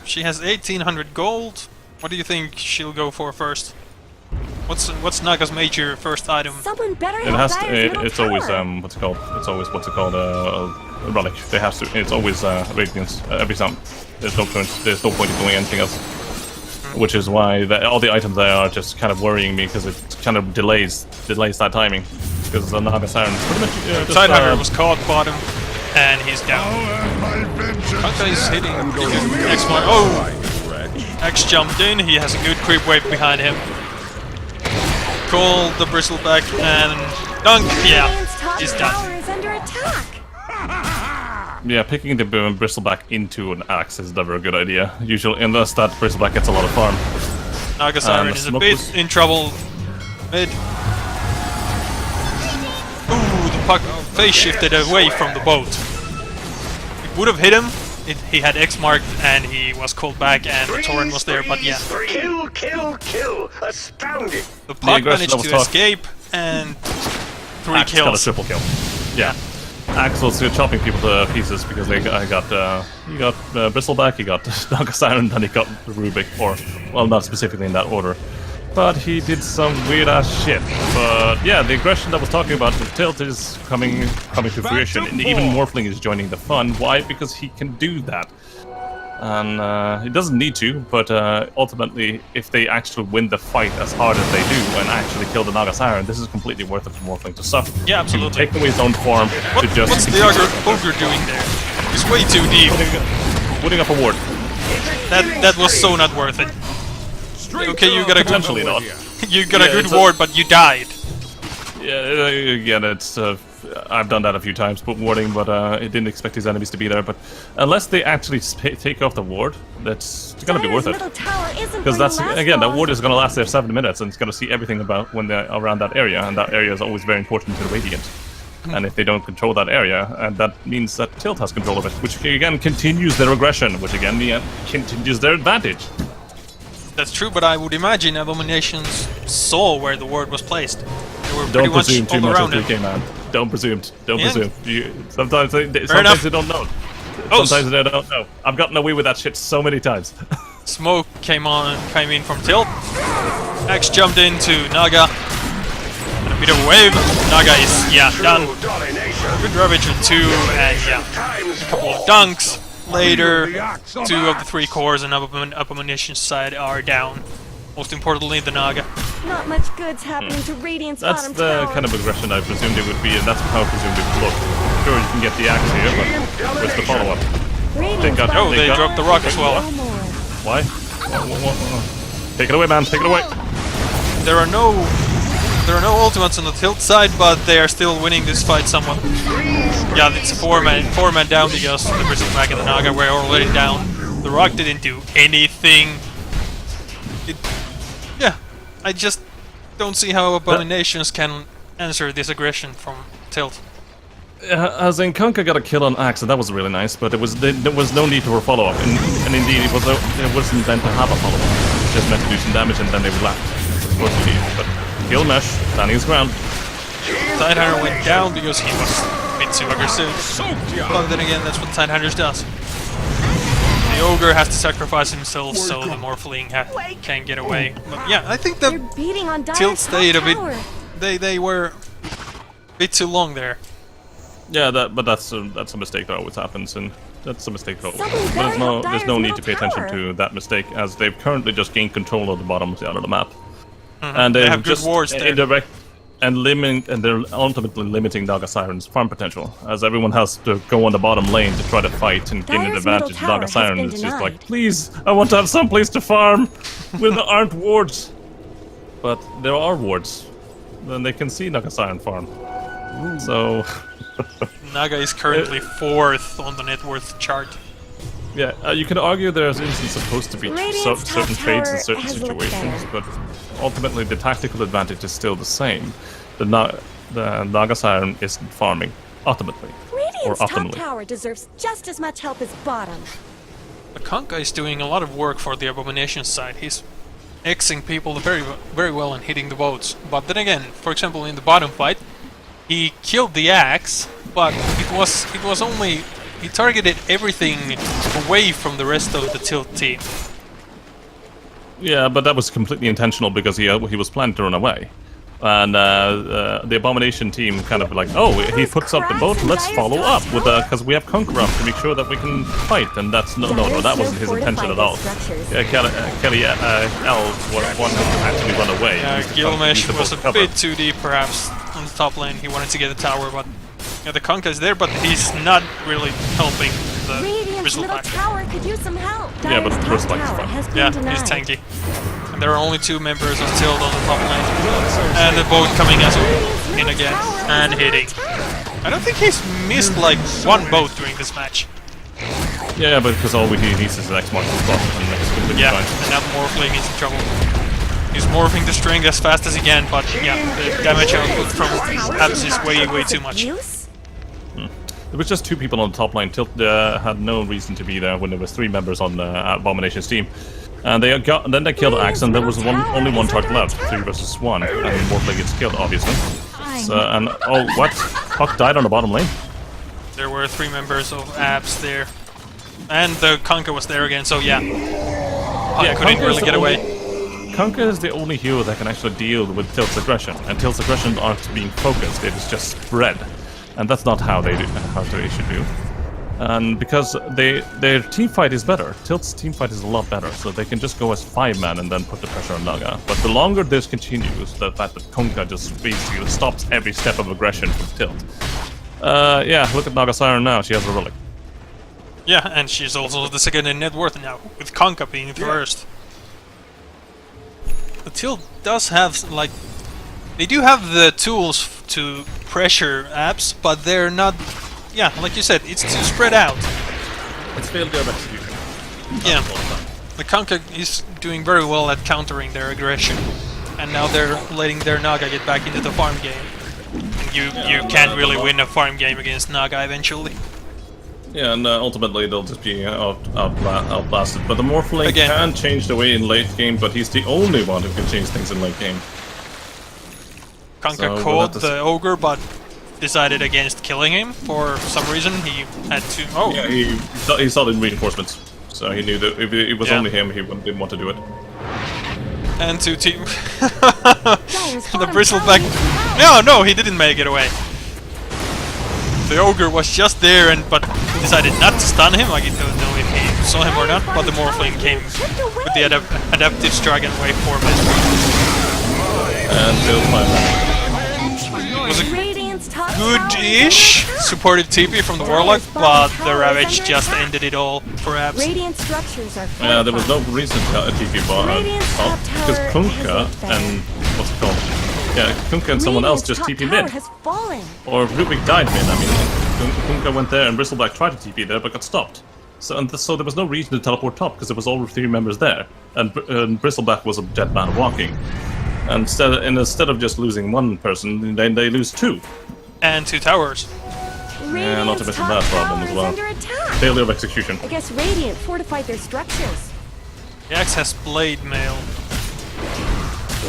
She has 1800 gold. What do you think she'll go for first? What's Naga's major first item? Someone better It help has Dire's to, middle it's tower. always what's it called a relic. They have to. It's always radiance every time. There's no point in doing anything else. Which is why all the items there are just kind of worrying me because it kind of delays that timing. Because the Naga Siren is pretty much just, Tidehunter was caught bottom, and he's down. Kanka is hitting X1. Oh! X jumped in, he has a good creep wave behind him. Call the bristleback and dunk. Yeah, Radiant's top he's tower done. is under attack. Yeah, picking the bristleback into an axe is never a good idea. Usually, unless that bristleback gets a lot of farm. Naga Siren the is a smoke bit was- in trouble. Mid. Ooh, the puck phase shifted away from the boat. It would have hit him. He had X marked and he was called back and the torrent was there, but yeah. Kill, kill, kill! Astounding! The puck aggression managed that was to escape and 3 Axe got a kills. triple kill. Yeah. Axe was chopping people to pieces because he got bristleback, he got Naga Siren, and he got Rubik, or well, not specifically in that order. But he did some weird ass shit. But yeah, the aggression that I was talking about, the tilt is coming to fruition, and even Morphling is joining the fun. Why? Because he can do that, and he doesn't need to. But ultimately, if they actually win the fight as hard as they do and actually kill the Naga Siren, this is completely worth it for Morphling to suffer. Yeah, absolutely. To take away his own form to just. What's the ogre doing there? He's way too deep. Putting up a ward. That was so not worth it. Okay, you got a Potentially not. you got a Yeah, good it's a- ward, but you died. Yeah, that's. I've done that a few times, put warding, but it didn't expect his enemies to be there. But unless they actually take off the ward, that's gonna be Dire's worth it. middle tower isn't Because going that's to last again, that long. ward is gonna last there 7 minutes, and it's gonna see everything about when they're around that area, and that area is always very important to the Radiant. And if they don't control that area, and that means that Tilt has control of it, which again continues their aggression, which again continues their advantage. That's true, but I would imagine AbominationS saw where the ward was placed. They were pretty Don't much presume too all much around on him. 3K, man. Don't presume. Don't Yeah. presume. Sometimes enough. they don't know. Oh, Sometimes they don't know. I've gotten away with that shit so many times. Smoke came in from Tilt. X jumped into Naga. And a bit of a wave. Naga is, done. Domination! Good Ravager 2, and Times a couple of dunks. Later, 2 of the 3 cores on AbominationS side are down. Most importantly, the Naga. Not much good's happening to Radiant's That's bottom the tower. kind of aggression I presumed it would be, and that's how I presumed it would look. Sure, you can get the axe here, but where's the follow-up? Radiant's got- bottom Oh, they got- dropped the rock as well. no more. Why? Take it away, man. Take it away. There are no ultimates on the Tilt side, but they are still winning this fight somewhat. Yeah, it's a four man down because the Bristleback and the Naga were already down. The rock didn't do anything. I just don't see how AbominationS can answer this aggression from Tilt. As in, Kunkka got a kill on Axe, and that was really nice, but there was no need for a follow-up, and indeed it wasn't meant to have a follow-up. It was just meant to do some damage, and then they would laugh. Supposed to be, but kill Mesh, standing his ground. Tidehunter went down because he was a bit too aggressive. But then again, that's what Tidehunters does. The Ogre has to sacrifice himself so the Morphling can get away. But yeah, I think They're that beating on Dire's Tilt top stayed a bit... tower. They were a bit too long there. Yeah, but that's a mistake that always happens, and that's a mistake that always Something happens. better help There's Dire's no need middle to pay attention tower. to that mistake, as they've currently just gained control of the bottom of the map. And Mm-hmm. They they've have good just wards there. indirect and they're ultimately limiting Naga Siren's farm potential, as everyone has to go on the bottom lane to try to fight and gain an Dire's middle advantage. tower Naga has Siren been is just like, denied. please, I want to have some place to farm where there aren't wards. But there are wards. Then they can see Naga Siren farm. So, Naga is currently 4th on the net worth chart. yeah, you can argue there isn't supposed to be Radiant's top certain trades in tower certain has looked situations, better. but ultimately the tactical advantage is still the same. The Naga Siren isn't farming, ultimately. Radiant's Or top optimally. tower deserves just as much help as bottom. Kanka is doing a lot of work for the Abomination side. He's Xing people very well and hitting the boats. But then again, for example, in the bottom fight, he killed the axe, but it was only he targeted everything away from the rest of the Tilt team. Yeah, but that was completely intentional because he was planning to run away. And the Abomination team kind of like, oh, he puts up the boat, let's follow up with because we have Conqueror up to make sure that we can fight, and that's no, that wasn't his intention at all. Kelly L wanted to actually run away. Gilgamesh was a bit too deep, perhaps, on the top lane. He wanted to get the tower, but yeah, the Conka is there, but he's not really helping the Bristleback. Tower could use some help. Yeah, but Bristleback is fine. Yeah, he's tanky. And there are only 2 members of Tilt on the top lane. And the boat coming as in again and hitting. I don't think he's missed like 1 boat during this match. Yeah, but because all he needs is an X marks the spot, and it's completely yeah, fine. and now Morphling is in trouble. He's morphing the string as fast as he can, but yeah, the damage output from Abs is way too much. There was just 2 people on the top line. Tilt had no reason to be there when there was 3 members on Abomination's team. And then they killed Axe, and there was only one target left, 3 versus 1, and Morphling gets killed, obviously. So, and oh, what? Puck died on the bottom lane. There were 3 members of Abs there, and the Conker was there again. So yeah, Puck couldn't really get away. Conker is the only hero that can actually deal with Tilt's aggression, and Tilt's aggression aren't being focused; it is just spread, and that's not how they should do. And because their team fight is better, Tilt's team fight is a lot better, so they can just go as 5-man and then put the pressure on Naga. But the longer this continues, the fact that Conker just basically stops every step of aggression from Tilt. Yeah, look at Naga Siren now, she has a relic. Yeah, and she's also the second in net worth now, with Conker being first. The Tilt does have, like, they do have the tools to pressure Abs, but they're not. Yeah, like you said, it's too spread out. It's failure of execution. Yeah, the Kanka is doing very well at countering their aggression, and now they're letting their Naga get back into the farm game. And you can't really win a farm game against Naga eventually. Yeah, and ultimately they'll just be outblasted. But the Morphling can change the way in late game, but he's the only one who can change things in late game. Kanka caught the ogre, but decided against killing him for some reason. He had to. Oh, yeah, he saw the reinforcements, so he knew that if it was only him, he didn't want to do it. And to team the Bristleback. No, he didn't make it away. The ogre was just there, but decided not to stun him. I don't know if he saw him or not, but the Morphling came with the adaptive dragon wave form. And killed 5-man. Was a good-ish supportive TP from the Warlock, but the Ravage just ended it all for Abs. Yeah, there was no reason to TP top, because Kunka and what's it called? Yeah, Kunka and someone else just TP mid. Or Rubik died mid. I mean, Kunka went there and Bristleback tried to TP there, but got stopped. So there was no reason to teleport top because there was all 3 members there, and Bristleback was a dead man walking. And instead of just losing 1 person, then they lose 2. And 2 towers. Yeah, not to mention that problem as well. Failure of execution. I guess Radiant fortified their structures. The Axe has blade mail.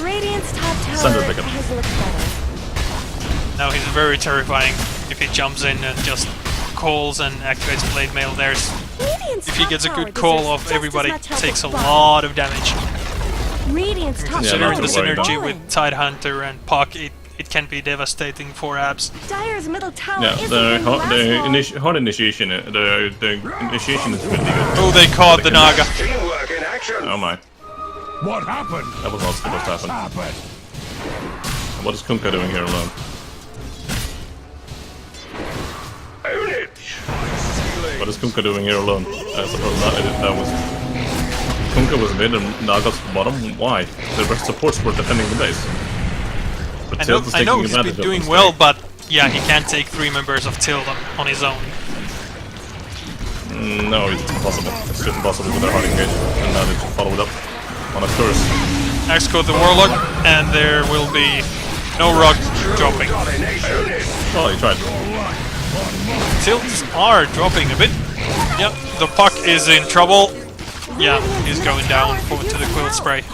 Radiant's top tower has looked better. Now he's very terrifying if he jumps in and just calls and activates blade mail. If he gets a good call of everybody, takes a lot of damage. Considering the synergy with Tidehunter and Puck, it can be devastating for Abs. Dire's middle tower the hard initiation, the initiation is really good. Oh, they caught the Naga. Oh my. What happened? That was not supposed to happen. What is Kunka doing here alone? Own it! What is Kunka doing here alone? I suppose that was... Kunka was mid and Naga's bottom? Why? The rest supports were defending the base. But I know he's been doing well, but yeah, he can't take 3 members of Tilt on his own. No, it's impossible. It's just impossible with their hard engage. And now they just follow it up on a curse. Axe caught the Warlock, and there will be no rock dropping. Well, he tried. Tilts are dropping a bit. Yep, the puck is in trouble. Yeah, he's going down to the quilt spray. In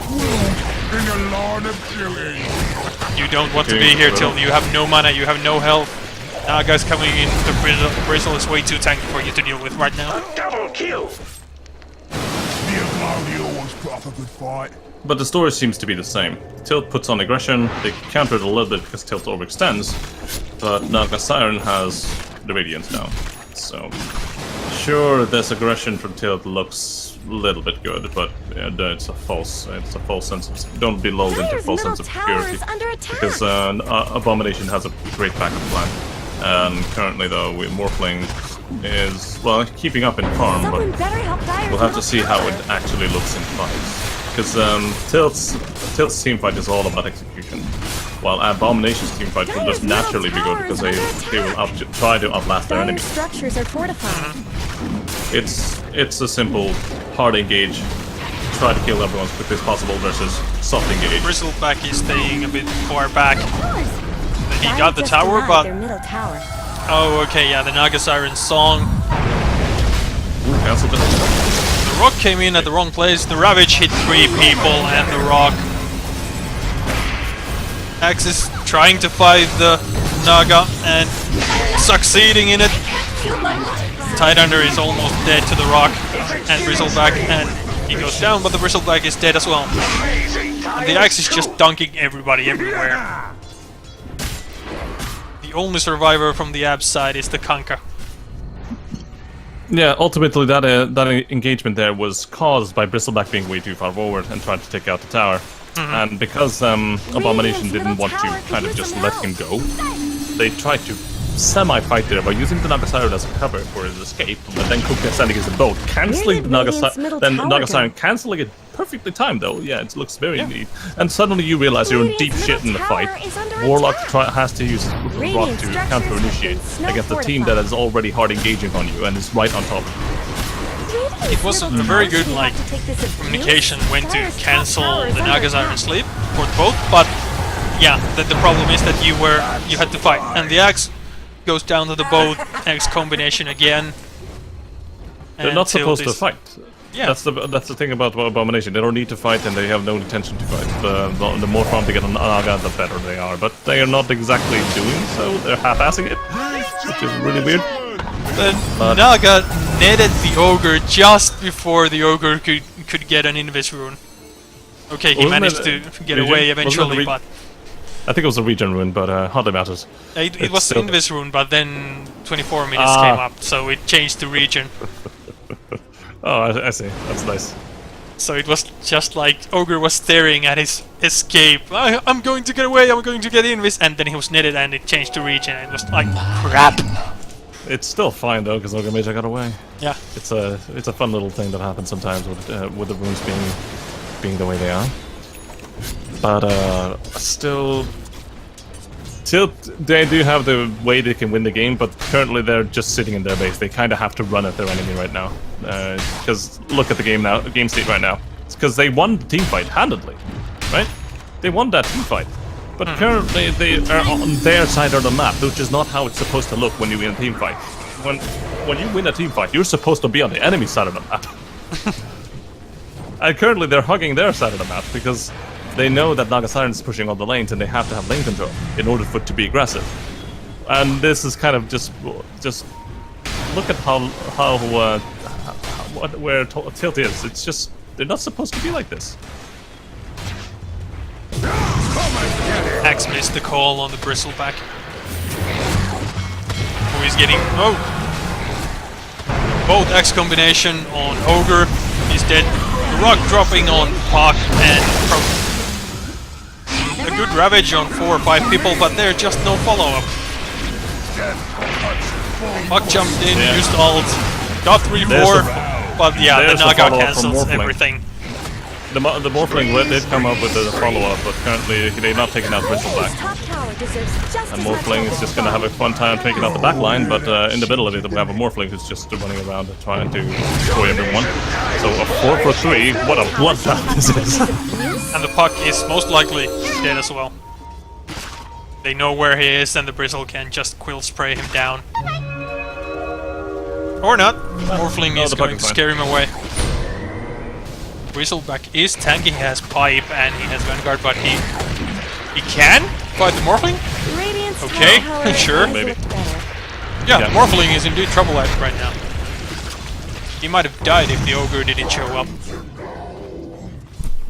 a line of duty. You don't want to be here till you have no mana, you have no health. Naga's coming in, the Bristle is way too tanky for you to deal with right now. Double kill. The Aglaudi always put up a good fight. But the story seems to be the same. Tilt puts on aggression, they counter it a little bit because Tilt overextends, but Naga Siren has the Radiance now. So, sure, this aggression from Tilt looks a little bit good, but it's a false sense of... Don't be lulled into a false sense of security. Because Abomination has a great backup plan. And currently, though, Morphling is, well, keeping up in farm, but we'll have to see how it actually looks in fights. Because Tilt's teamfight is all about execution, while Abomination's teamfight will just naturally be good because they will try to outlast their enemy. Structures are fortified. It's a simple hard engage, try to kill everyone as quickly as possible versus soft engage. Bristleback is staying a bit far back. He got the tower, but oh, okay, yeah, the Naga Siren song. Cancelled it. The rock came in at the wrong place, the Ravage hit 3 people and the rock. Axe is trying to fight the Naga and succeeding in it. Tidehunter is almost dead to the rock and Bristleback, and he goes down, but the Bristleback is dead as well. And the Axe is just dunking everybody everywhere. The only survivor from the Abs side is the Kanka. Yeah, ultimately that engagement there was caused by Bristleback being way too far forward and trying to take out the tower. And because Abomination didn't want to kind of just let him go, they tried to semi-fight there by using the Naga Siren as a cover for his escape, but then Kuka sending his boat, cancelling the Naga Siren, cancelling it perfectly timed though. Yeah, it looks very neat. And suddenly you realize you're in deep shit in the fight. Warlock has to use his rock to counter-initiate against a team that is already hard engaging on you and is right on top. It wasn't a very good communication when to cancel the Naga Siren sleep for the boat, but yeah, the problem is that you had to fight, and the Axe goes down to the boat, X combination again. They're not supposed to fight. Yeah. That's the thing about Abomination. They don't need to fight, and they have no intention to fight. The more farm they get on Naga, the better they are. But they are not exactly doing so. They're half-assing it, which is really weird. But Naga netted the Ogre just before the Ogre could get an Invis rune. Okay, he managed to get away eventually, but... I think it was a regen rune, but hardly matters. It was still... Invis rune, but then 24 minutes came up, so it changed to regen. Oh, I see. That's nice. So it was just like Ogre was staring at his escape. I'm going to get away, I'm going to get Invis, and then he was netted and it changed to regen, and it was like, crap! It's still fine though, because Ogre Mage got away. Yeah. It's a fun little thing that happens sometimes with the runes being the way they are. But still, they do have the way they can win the game, but currently they're just sitting in their base. They kind of have to run at their enemy right now. Because look at the game state right now. It's because they won the team fight handedly, right? They won that team fight. But currently they are on their side of the map, which is not how it's supposed to look when you win a team fight. When you win a team fight, you're supposed to be on the enemy side of the map. And currently they're hugging their side of the map because they know that Naga Siren is pushing all the lanes and they have to have lane control in order for it to be aggressive. And this is kind of just look at where Tilt is. It's just, they're not supposed to be like this. Axe missed the call on the Bristleback. Oh, he's getting... Oh! Both Axe combination on Ogre. He's dead. The rock dropping on Puck and a good Ravage on 4 or 5 people, but there's just no follow-up. Puck jumped in, used ult, got 3-4, but yeah, the Naga cancels everything. The Morphling did come up with the follow-up, but currently they're not taking out Bristleback. And Morphling is just going to have a fun time taking out the back line, but in the middle of it we have a Morphling who's just running around and trying to destroy everyone. So a 4 for 3, what a bloodbath this is! And the Puck is most likely dead as well. They know where he is and the Bristle can just quill spray him down. Or not. Morphling is the going Puck to is scare him away. Bristleback is tanky, he has Pipe and he has Vanguard, but he can fight the Morphling? Radiant's Okay, tower sure. does Maybe. look better. Yeah, Yeah. the Morphling is indeed trouble right now. He might have died if the Ogre didn't show up.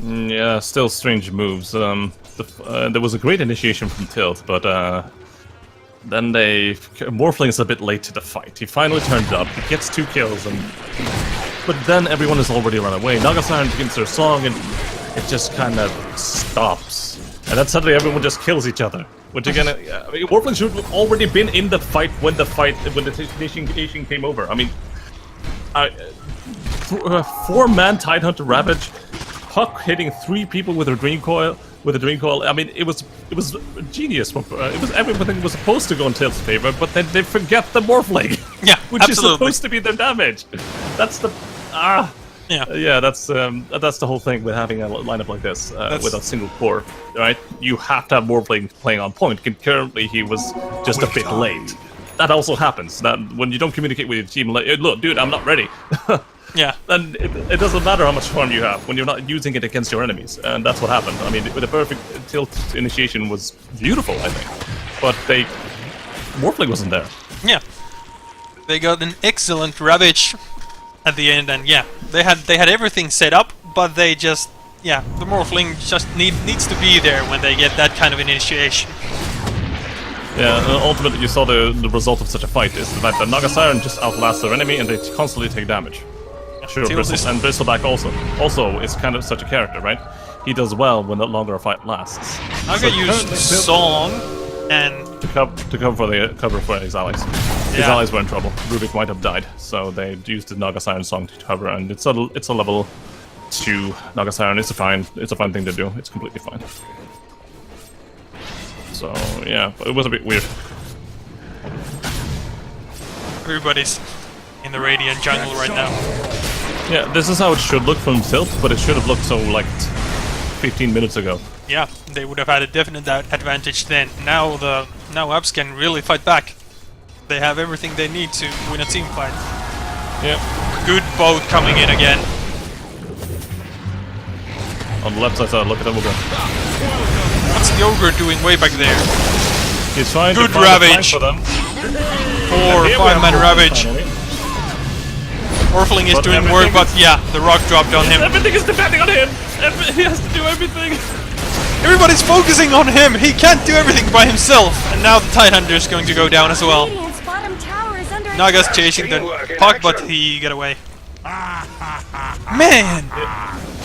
Yeah, still strange moves. There was a great initiation from Tilt, but then Morphling is a bit late to the fight. He finally turns up, he gets 2 kills, but then everyone has already run away. Naga Siren begins their song, and it just kind of stops. And then suddenly everyone just kills each other. Which again, I mean, Morphling should have already been in the fight when the initiation came over. I mean, 4-man Tidehunter Ravage, Puck hitting 3 people with a Dream Coil. I mean, it was genius. Everything was supposed to go in Tilt's favor, but then they forget the Morphling. Yeah, which absolutely. is supposed to be their damage. That's the that's the whole thing with having a lineup like this with a single core, right? You have to have Morphling playing on point. Concurrently, he was just a bit late. That also happens. That when you don't communicate with your team, like, look, dude, I'm not ready. Yeah. Then it doesn't matter how much farm you have when you're not using it against your enemies, and that's what happened. I mean, the perfect Tilt initiation was beautiful, I think, but Morphling wasn't there. Yeah. They got an excellent Ravage at the end, and yeah, they had everything set up, but they just, yeah, the Morphling just needs to be there when they get that kind of initiation. Yeah, ultimately you saw the result of such a fight is the fact that Naga Siren just outlasts their enemy and they constantly take damage. Sure, and Bristleback also is kind of such a character, right? He does well when the longer a fight lasts. Naga used Song and to cover for his allies. His Yeah. allies were in trouble. Rubik might have died, so they used the Naga Siren song to cover, and it's a level 2 Naga Siren. It's a fine thing to do. It's completely fine. So yeah, but it was a bit weird. everybody's in the Radiant jungle right now. Yeah, this is how it should look from Tilt, but it should have looked so like 15 minutes ago. Yeah, they would have had a definite advantage then. Now Abs can really fight back. They have everything they need to win a team fight. Yeah. Good boat coming in again. On the left side, look at that Ogre. What's the Ogre doing way back there? He's trying Good to find a flank Ravage. for them. 5-man Ravage. Morphling is But doing everything work, but yeah, the rock dropped on him. Everything is depending on him. He has to do everything. Everybody's focusing on him. He can't do everything by himself. And now the Tidehunter is going to go down as well. Radiant's bottom tower is under Naga's attack. chasing the Puck, but he got away. Man!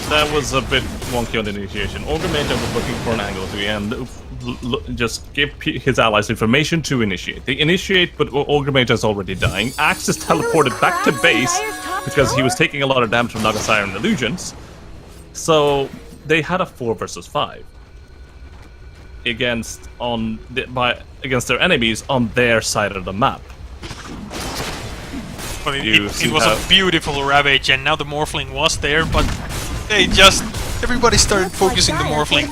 That was a bit wonky on the initiation. Ogre Meta was looking for an angle to and just give his allies information to initiate. They initiate, but Ogre Meta is already dying. Axe is teleported back to base because he was taking a lot of damage from Naga Siren Illusions. So they had a 4 versus 5 against their enemies on their side of the map. Well, it was a beautiful Ravage, and now the Morphling was there, but everybody started focusing the Morphling.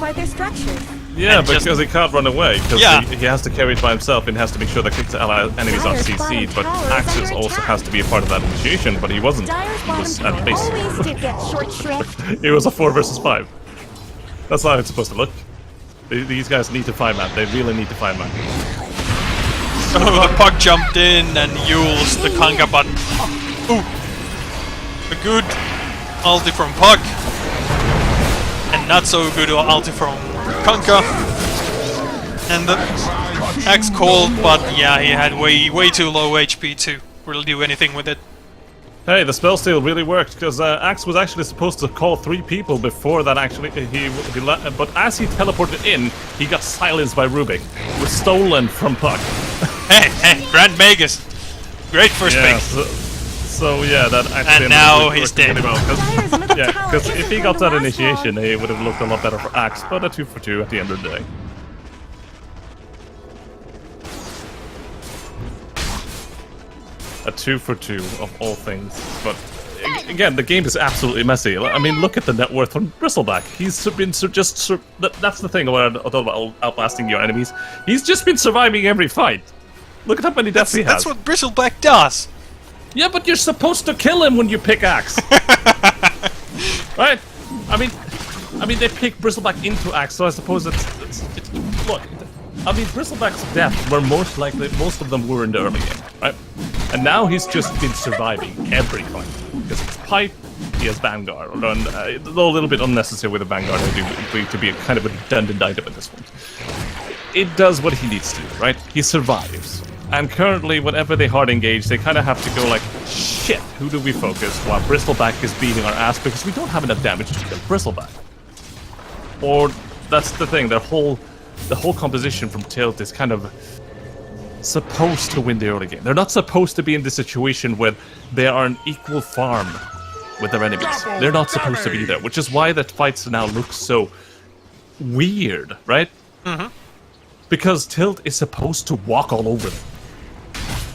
Yeah, and because he can't run away, because Yeah. he has to carry it by himself and he has to make sure that his enemies aren't CC'd, but Axis also has to be a part of that initiation, but he wasn't. He was at base. Always did get short shrift. It was a 4 versus 5. That's not how it's supposed to look. These guys need to 5-man. They really need to 5-man. Oh, the Puck jumped in and used the Kanga, but ooh, a good ulti from Puck, and not so good ulti from Kanka. And the axe called, but yeah, he had way too low HP to really do anything with it. Hey, the spell steal really worked, because Axe was actually supposed to call 3 people before that actually but as he teleported in, he got silenced by Rubik. It was stolen from Puck. Hey, Grand Magus, great first pick. So yeah, that actually And now he's dead. Because if he got that initiation, it would have looked a lot better for Axe, but a 2 for 2 at the end of the day. A 2 for 2 of all things, but again, the game is absolutely messy. I mean, look at the net worth from Bristleback. He's been that's the thing about outlasting your enemies. He's just been surviving every fight. Look at how many deaths he has. That's what Bristleback does. Yeah, but you're supposed to kill him when you pickaxe. Right? I mean, they pick Bristleback into axe, so I suppose it's look. I mean, Bristleback's death were most likely, most of them were in the early game, right? And now he's just been surviving every fight. Because it's Pipe, he has Vanguard, and though a little bit unnecessary with the Vanguard, I do agree to be a kind of a redundant item at this point. It does what he needs to, right? He survives. And currently, whenever they hard engage, they kind of have to go like, shit, who do we focus while Bristleback is beating our ass because we don't have enough damage to kill Bristleback. Or, that's the thing, the whole composition from Tilt is kind of supposed to win the early game. They're not supposed to be in this situation where they are an equal farm with their enemies. They're not supposed to be there, which is why the fights now look so weird, right? Mm-hmm. Because Tilt is supposed to walk all over them.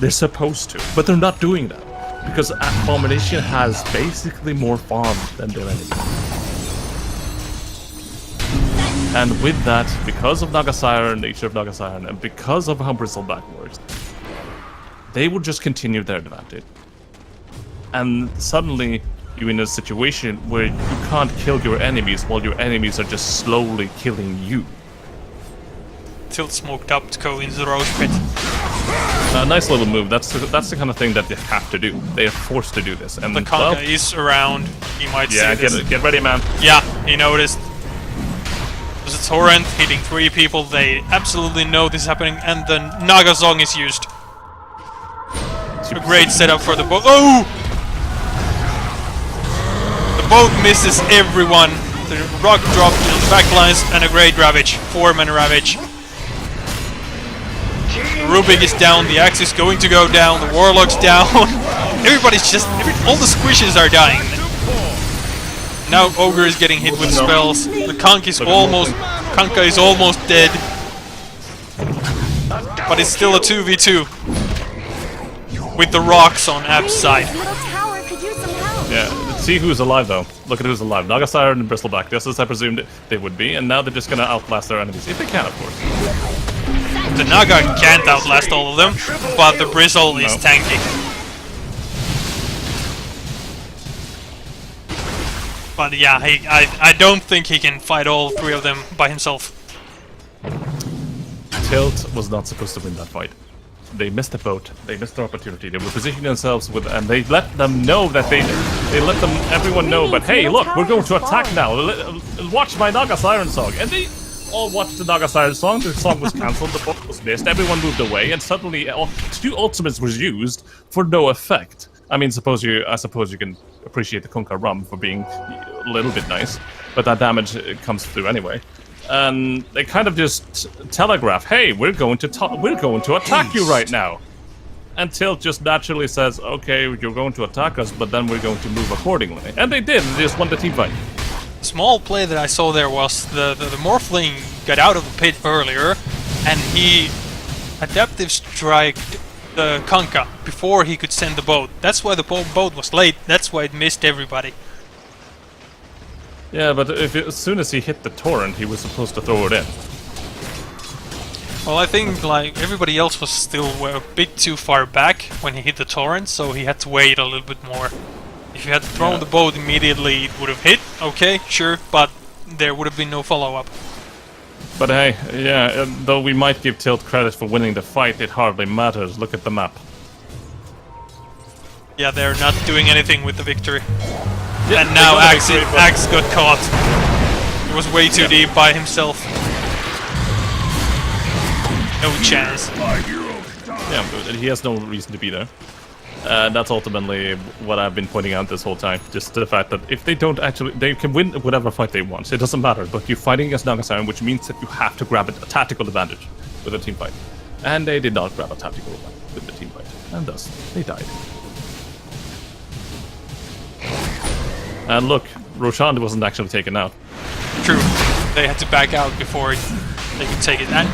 They're supposed to, but they're not doing that. Because Abomination has basically more farm than their enemy. And with that, because of Nagasiren, nature of Nagasiren, and because of how Bristleback works, they will just continue their advantage. And suddenly, you're in a situation where you can't kill your enemies while your enemies are just slowly killing you. Tilt smoked up to go into the Rose Pit. Nice little move. That's the kind of thing that they have to do. They are forced to do this. And the Conga is around. He might see this. Get ready, man. Yeah, he noticed. There's a torrent hitting 3 people. They absolutely know this is happening, and the Naga Song is used. A great setup for the boat. Oh! The boat misses everyone. The rock drop to the backlines and a great Ravage. 4-man Ravage. Rubik is down, the axe is going to go down, the Warlock's down. Everybody's just... all the squishes are dying. Now Ogre is getting hit with spells. The Kanka is almost dead. But it's still a 2v2. With the rocks on Ab's side. Yeah, see who's alive though. Look at who's alive. Nagasiren and Bristleback, just as I presumed they would be, and now they're just gonna outlast their enemies. If they can, of course. The Naga can't outlast all of them, but the Bristle is tanky. But yeah, I don't think he can fight all 3 of them by himself. Tilt was not supposed to win that fight. They missed the boat. They missed their opportunity. They were positioning themselves with, and they let them know that they let them everyone know. But hey, look, we're going to attack now. Watch my Nagasiren song, and they all watched the Nagasiren song. The song was cancelled. The boat was missed. Everyone moved away, and suddenly 2 ultimates was used for no effect. I mean, I suppose you can appreciate the Kunkka rum for being a little bit nice, but that damage comes through anyway. And they kind of just telegraph, "Hey, we're going to attack you right now." And Tilt just naturally says, "Okay, you're going to attack us, but then we're going to move accordingly." And they did. They just won the team fight. Small play that I saw there was the Morphling got out of the pit earlier, and he adaptive striked the Kanka before he could send the boat. That's why the boat was late. That's why it missed everybody. Yeah, but as soon as he hit the torrent, he was supposed to throw it in. Well, I think like everybody else was still a bit too far back when he hit the torrent, so he had to wait a little bit more. If he had thrown the boat immediately, it would have hit. Okay, sure, but there would have been no follow-up. But hey, yeah, though we might give Tilt credit for winning the fight, it hardly matters. Look at the map. Yeah, they're not doing anything with the victory. Yeah, and now Axe got caught. He was way too deep by himself. No chance. Yeah, but he has no reason to be there. That's ultimately what I've been pointing out this whole time. Just the fact that if they don't actually... They can win whatever fight they want. It doesn't matter. But you're fighting against Nagasiren, which means that you have to grab a tactical advantage with a team fight. And they did not grab a tactical advantage with the team fight. And thus, they died. And look, Roshan wasn't actually taken out. True. They had to back out before they could take it. And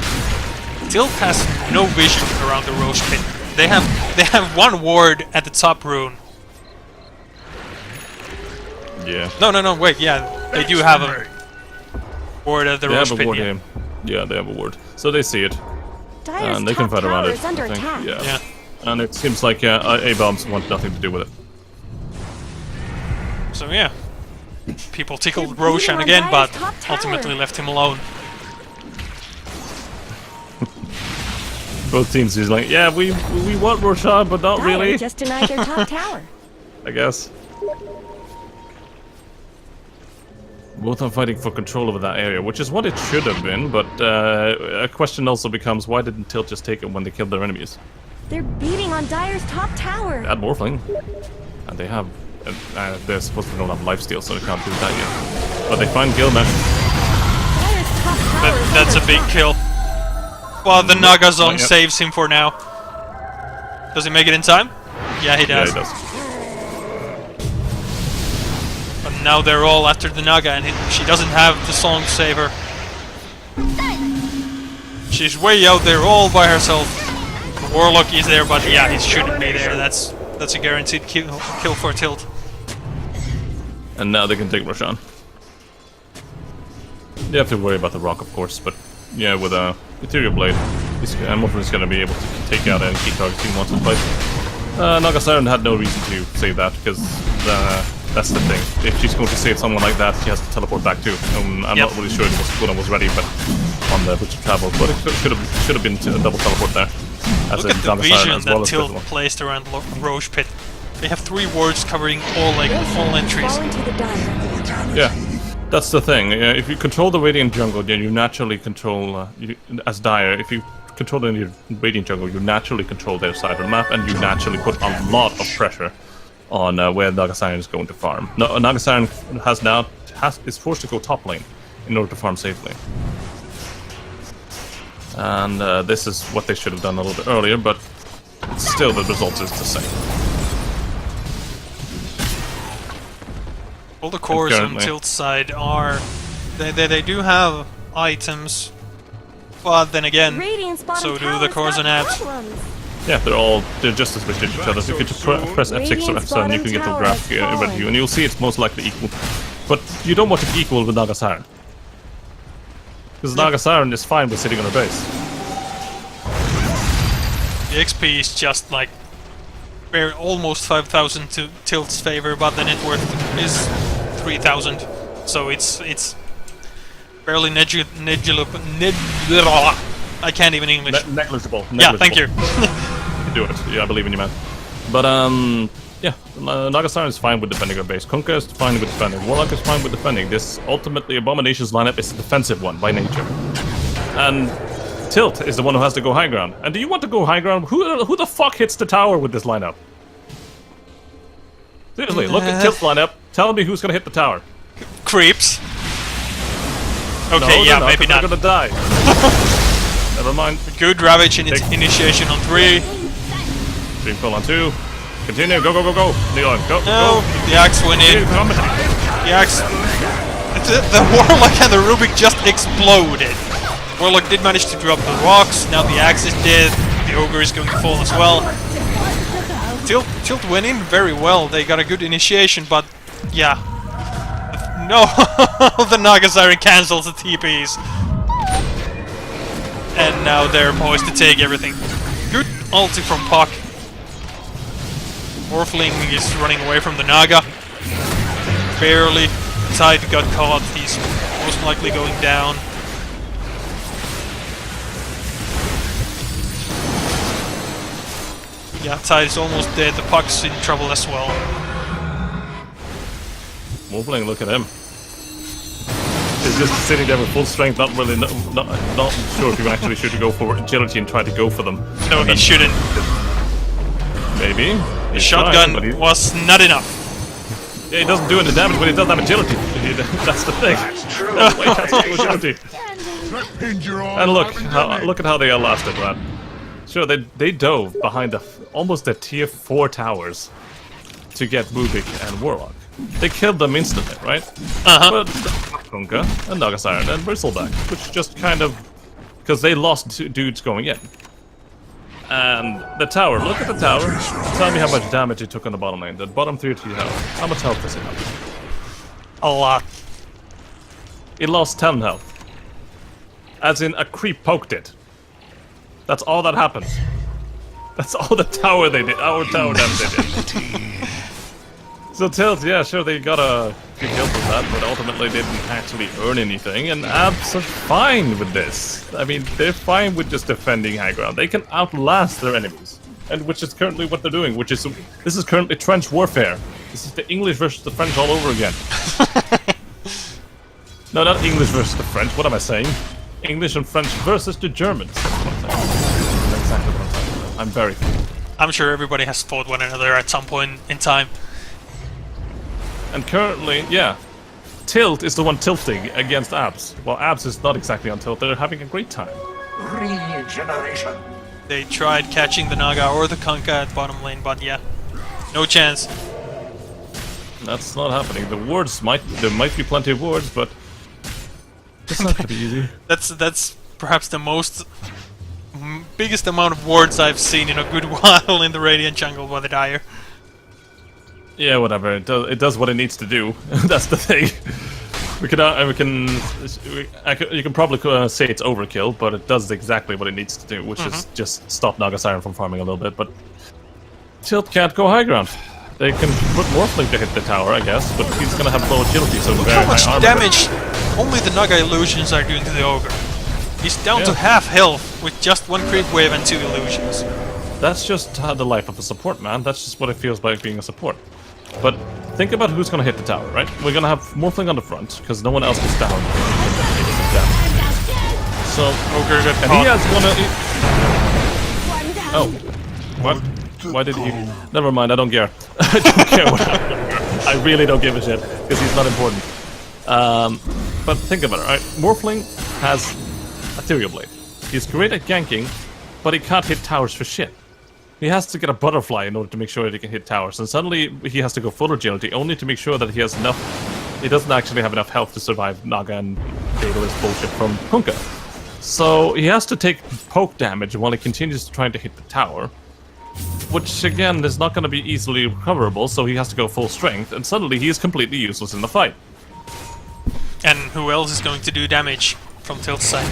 Tilt has no vision around the Rose Pit. They have one ward at the top rune. Yeah. No, wait, yeah. They do have a ward at the Rose Pit. Yeah, they have a ward. So they see it. Dire's and they can top fight around tower it. is under attack. Yeah. And it seems like A-bombs want nothing to do with it. So yeah, people tickled Roshan again, but ultimately left him alone. Both teams is like, yeah, we want Roshan, but not really. Just denied their top tower. I guess. Both are fighting for control over that area, which is what it should have been, but a question also becomes, why didn't Tilt just take it when they killed their enemies? They're beating on Dire's top tower. They had Morphling, and they have... they're supposed to don't have lifesteal, so they can't do that yet. But they find Gilman. Dire's top tower is That's a under big attack. kill. Well, the Naga zone Yep. saves him for now. Does he make it in time? Yeah, he Yeah, does. he does. But now they're all after the Naga, and she doesn't have the song to save her. She's way out there all by herself. The Warlock is there, but yeah, he shouldn't be there. That's a guaranteed kill for Tilt. And now they can take Roshan. You have to worry about the rock, of course, but yeah, with a Ethereal Blade, Morphin is going to be able to take out any key targets he wants to fight. Naga Siren had no reason to save that, because that's the thing. If she's going to save someone like that, she has to teleport back too. I'm not really sure when it was ready, but on the Butcher Travel, but it should have been a double teleport there. As Look at the Naga Siren vision as well that as Tilt Physical. placed around Roche Pit. They have 3 wards covering all entries. Fall into the Dire. Yeah. That's the thing. If you control the Radiant jungle, then you naturally control, as Dire, if you control the Radiant jungle, you naturally control their side of the map, and you naturally put a lot of pressure on where Naga Siren is going to farm. Naga Siren is forced to go top lane in order to farm safely. And this is what they should have done a little bit earlier, but still the result is the same. All the cores on currently- Tilt's side are... They do have items, but then again, Radiant's bottom so do tower's the cores got and apps. problems. Yeah, they're just as big as each other. So if you just press F6 or F7, you can get the graph ready to you, and you'll see it's most likely equal. But you don't want it equal with Naga Siren. Because Naga Siren is fine with sitting on her base. The XP is just like almost 5,000 to Tilt's favor, but the net worth is 3,000. So it's barely negligible. I can't even English. Negligible. Yeah, thank you. You do it. Yeah, I believe in you, man. But yeah, Naga Siren is fine with defending her base. Kunkka is fine with defending. Warlock is fine with defending. This ultimately Abomination's lineup is a defensive one by nature. And Tilt is the one who has to go high ground. And do you want to go high ground? Who the fuck hits the tower with this lineup? Seriously, look at Tilt's lineup. Tell me who's gonna hit the tower. Creeps. Okay, No, yeah, they're maybe They're not. gonna die. Never mind. Good Ravage initiation on 3. Dream pull on 2. Continue. Go, go, go, go. Leon, go, No, go. the Axe went in. The Axe... The Warlock and the Rubik just exploded. Warlock did manage to drop the rocks, now the Axe is dead, the Ogre is going to fall as well. Tilt went in very well, they got a good initiation, but yeah. No! The Naga Siren cancels the TPs. And now they're poised to take everything. Good ulti from Puck. Morphling is running away from the Naga. Barely. Tide got caught, he's most likely going down. Yeah, Tide is almost dead, the Puck's in trouble as well. Morphling, look at him. He's just sitting there with full strength, not really, not sure if he actually should go for agility and try to go for them. No, he shouldn't. Maybe. The He's shotgun trying, but was not enough. he doesn't do any damage when he doesn't have agility. That's the thing. Wait, that's not agility. And look at how they outlasted that. Sure, they dove behind almost the tier 4 towers to get Rubik and Warlock. They killed them instantly, right? But Kunkka and Naga Siren and Bristleback, which just kind of... because they lost 2 dudes going in. And the tower, look at the tower. Tell me how much damage it took on the bottom lane. The bottom 3 health. How much health does it have? A lot. It lost 10 health. As in, a creep poked it. That's all that happened. That's all the tower they did. Our tower damage they did. So Tilt, yeah, sure, they got a few kills with that, but ultimately didn't actually earn anything, and Abs are fine with this. I mean, they're fine with just defending high ground. They can outlast their enemies, and which is currently what they're doing, which is, this is currently trench warfare. This is the English versus the French all over again. No, not English versus the French, what am I saying? English and French versus the Germans. That's what I'm saying. That's exactly what I'm talking about. I'm very cool. I'm sure everybody has fought one another at some point in time. And currently, yeah, Tilt is the one tilting against Abs. While Abs is not exactly on tilt, they're having a great time. Regeneration. They tried catching the Naga or the Kanka at bottom lane, but yeah, no chance. That's not happening. The wards there might be plenty of wards, but it's not gonna be easy. That's perhaps the biggest amount of wards I've seen in a good while in the Radiant jungle by the Dire. Yeah, whatever. It does what it needs to do. That's the thing. You can probably say it's overkill, but it does exactly what it needs to do, which is just stop Naga Siren from farming a little bit. But Tilt can't go high ground. They can put Morphling to hit the tower, I guess, but he's gonna have low agility, so look very how much high armor. damage only the Naga illusions are doing to the Ogre. He's down to half health with just one creep wave and 2 illusions. That's just the life of a support, man. That's just what it feels like being a support. But think about who's gonna hit the tower, right? We're gonna have Morphling on the front, because no one else is down. So, Ogre got and he has one. Oh, what? Why did he? Never mind. I don't care. I don't care what happened. I really don't give a shit because he's not important. But think about it, right? Morphling has Ethereal Blade. He's great at ganking, but he can't hit towers for shit. He has to get a butterfly in order to make sure that he can hit towers, and suddenly he has to go full agility only to make sure that he has enough. He doesn't actually have enough health to survive Naga and Daedalus bullshit from Kunkka. So he has to take poke damage while he continues trying to hit the tower, which again is not going to be easily recoverable. So he has to go full strength, and suddenly he is completely useless in the fight. And who else is going to do damage from Tilt's side?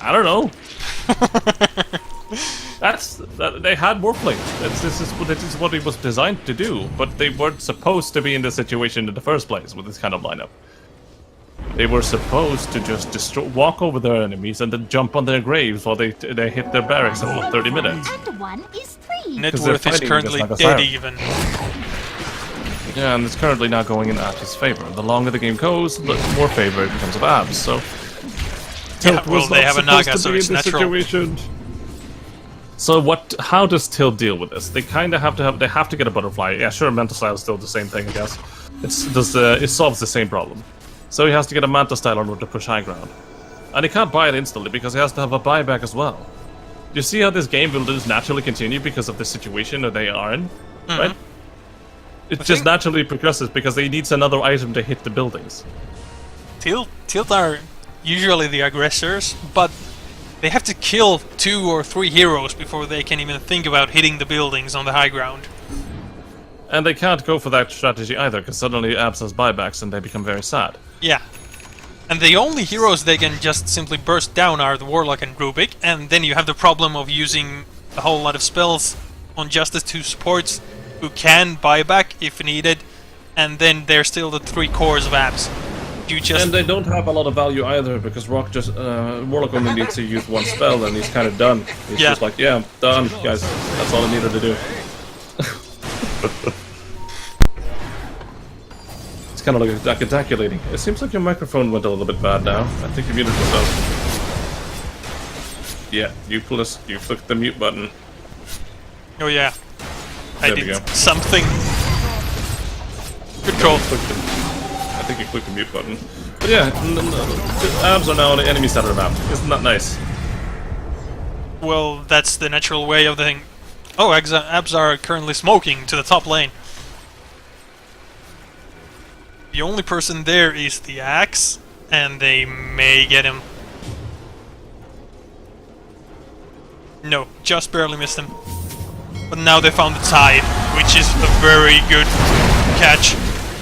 I don't know. They had Morphling. This is what it was designed to do, but they weren't supposed to be in this situation in the first place with this kind of lineup. They were supposed to just walk over their enemies and then jump on their graves while they hit their barracks in about 30 minutes. And 1 is 3. Net worth is currently dead even. Yeah, and it's currently not going in Abs' favor. The longer the game goes, the more favor it becomes of Abs. So, yeah, well, they have a Naga, so it's natural. Situation. So how does Tilt deal with this? They kind of have to get a butterfly. Yeah, sure, Manta Style is still the same thing, I guess. It solves the same problem. So he has to get a Manta Style in order to push high ground. And he can't buy it instantly because he has to have a buyback as well. Do you see how this game will just naturally continue because of the situation that they are in? Right? It just naturally progresses because they needs another item to hit the buildings. Tilt are usually the aggressors, but they have to kill 2 or 3 heroes before they can even think about hitting the buildings on the high ground. And they can't go for that strategy either, because suddenly Abs has buybacks and they become very sad. Yeah. And the only heroes they can just simply burst down are the Warlock and Rubik, and then you have the problem of using a whole lot of spells on just the 2 supports who can buy back if needed, and then there's still the 3 cores of Abs. And they don't have a lot of value either, because Warlock only needs to use 1 spell and he's kind of done. He's just like, yeah, done, guys. That's all I needed to do. It's kind of like ejaculating. It seems like your microphone went a little bit bad now. I think you muted yourself. Yeah, you clicked the mute button. Oh yeah. I There we did go. something. Good call. I think you clicked the mute button. But yeah, Abs are now on the enemy side of the map. Isn't that nice? Well, that's the natural way of the thing. Oh, Abs are currently smoking to the top lane. The only person there is the Axe, and they may get him. No, just barely missed him. But now they found the Tide, which is a very good catch.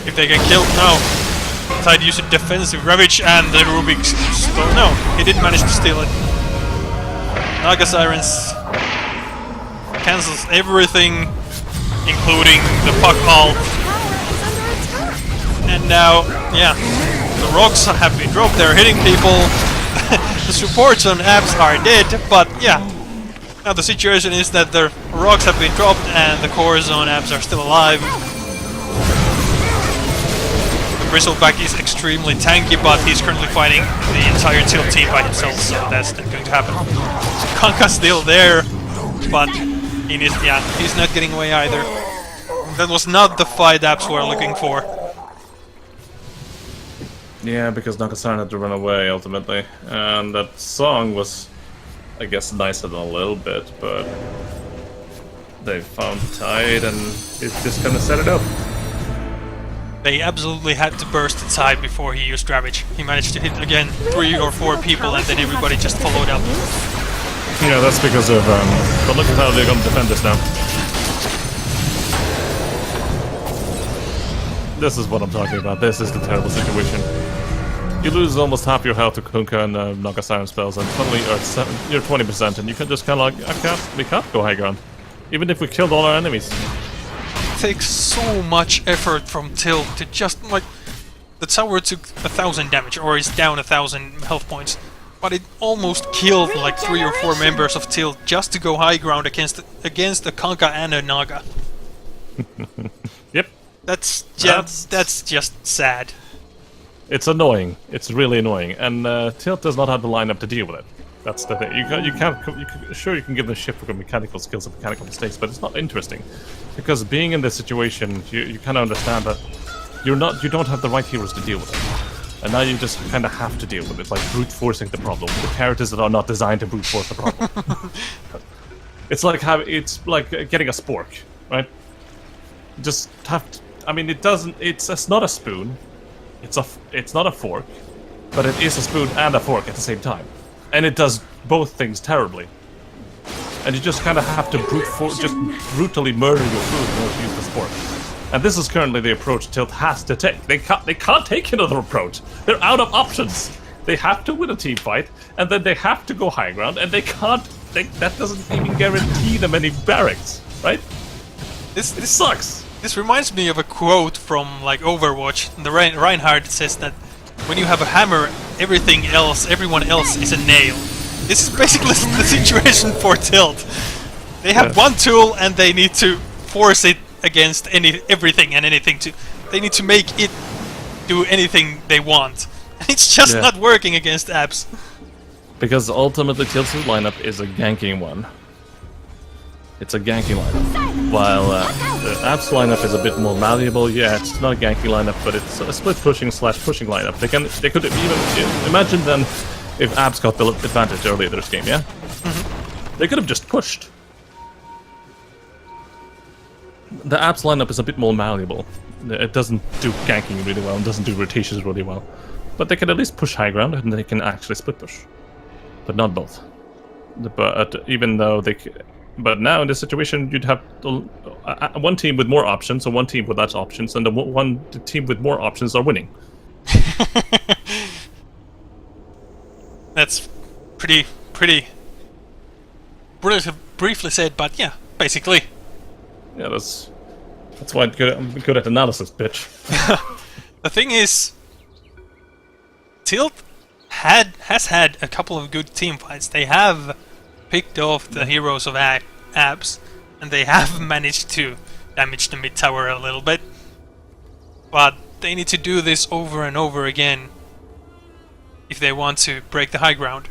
If they get killed now. Tide used a defensive Ravage and the Rubik's stole. No, he didn't manage to steal it. Naga Sirens cancels everything, including the puck ult. And now, yeah, the rocks have been dropped, they're hitting people. The supports on Abs are dead, but yeah. Now the situation is that the rocks have been dropped and the cores on Abs are still alive. Bristleback is extremely tanky, but he's currently fighting the entire Tilt team by himself, so that's not going to happen. Kanka's still there, but he's not getting away either. That was not the fight Abs were looking for. Yeah, because Nakasan had to run away ultimately, and that song was, I guess, nicer than a little bit, but they found Tide and it just kind of set it up. They absolutely had to burst the Tide before he used Ravage. He managed to hit again 3 or 4 people, and then everybody just followed up. Yeah, that's because of, but look at how they're gonna defend this now. This is what I'm talking about. This is the terrible situation. You lose almost half your health to Kunkka and Naga Siren spells, and suddenly you're 20%, and you can just kind of like, we can't go high ground. Even if we killed all our enemies. It takes so much effort from Tilt to just, like, the tower took 1,000 damage, or is down 1,000 health points. But it almost killed like 3 or 4 members of Tilt just to go high ground against a Kanka and a Naga. Yep. That's just sad. It's annoying. It's really annoying, and Tilt does not have the lineup to deal with it. That's the thing. Sure, you can give them shit for mechanical skills and mechanical mistakes, but it's not interesting because being in this situation, you kind of understand that you don't have the right heroes to deal with it, and now you just kind of have to deal with it, like brute forcing the problem. The characters that are not designed to brute force the problem. It's like getting a spork, right? You just have to. I mean, it's not a spoon. It's not a fork, but it is a spoon and a fork at the same time, and it does both things terribly. And you just kind of have to just brutally murder your food in order to use the fork. And this is currently the approach Tilt has to take. They can't take another approach. They're out of options. They have to win a team fight, and then they have to go high ground, and they can't. That doesn't even guarantee them any barracks, right? This sucks. This reminds me of a quote from like Overwatch. The Reinhardt says that when you have a hammer, everyone else is a nail. This is basically the situation for Tilt. They have one tool and they need to force it against everything and anything. They need to make it do anything they want. And it's just not working against Abs. Because ultimately Tilt's lineup is a ganking one. It's a ganking lineup. While the Abs lineup is a bit more malleable, yeah, it's not a ganking lineup, but it's a split pushing / pushing lineup. They could even imagine then if Abs got the advantage earlier this game, yeah? Mm-hmm. They could have just pushed. The Abs lineup is a bit more malleable. It doesn't do ganking really well and doesn't do rotations really well. But they can at least push high ground and they can actually split push. But not both. But even though they... But now in this situation, you'd have one team with more options and one team with less options, and the team with more options are winning. That's pretty briefly said, but yeah, basically. Yeah, that's why I'm good at analysis, bitch. The thing is, Tilt has had a couple of good team fights. They have picked off the heroes of Abs, and they have managed to damage the mid tower a little bit. But they need to do this over and over again if they want to break the high ground.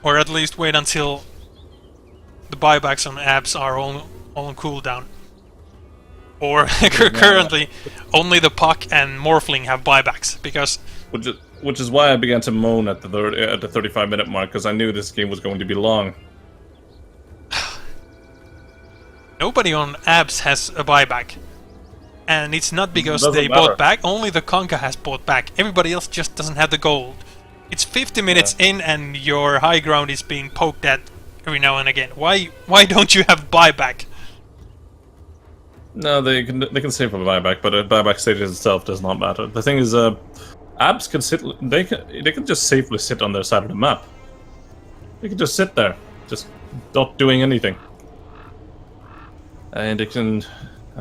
Or at least wait until the buybacks on Abs are all on cooldown. Or currently, only the Puck and Morphling have buybacks, because... Which is why I began to moan at the 35-minute mark, because I knew this game was going to be long. Nobody on Abs has a buyback. And it's not because they bought back, only the Kanka has bought back. Everybody else just doesn't have the gold. It's 50 minutes in and your high ground is being poked at every now and again. Why don't you have buyback? No, they can save for buyback, but a buyback status itself does not matter. The thing is, Abs can sit. They can just safely sit on their side of the map. They can just sit there, just not doing anything. And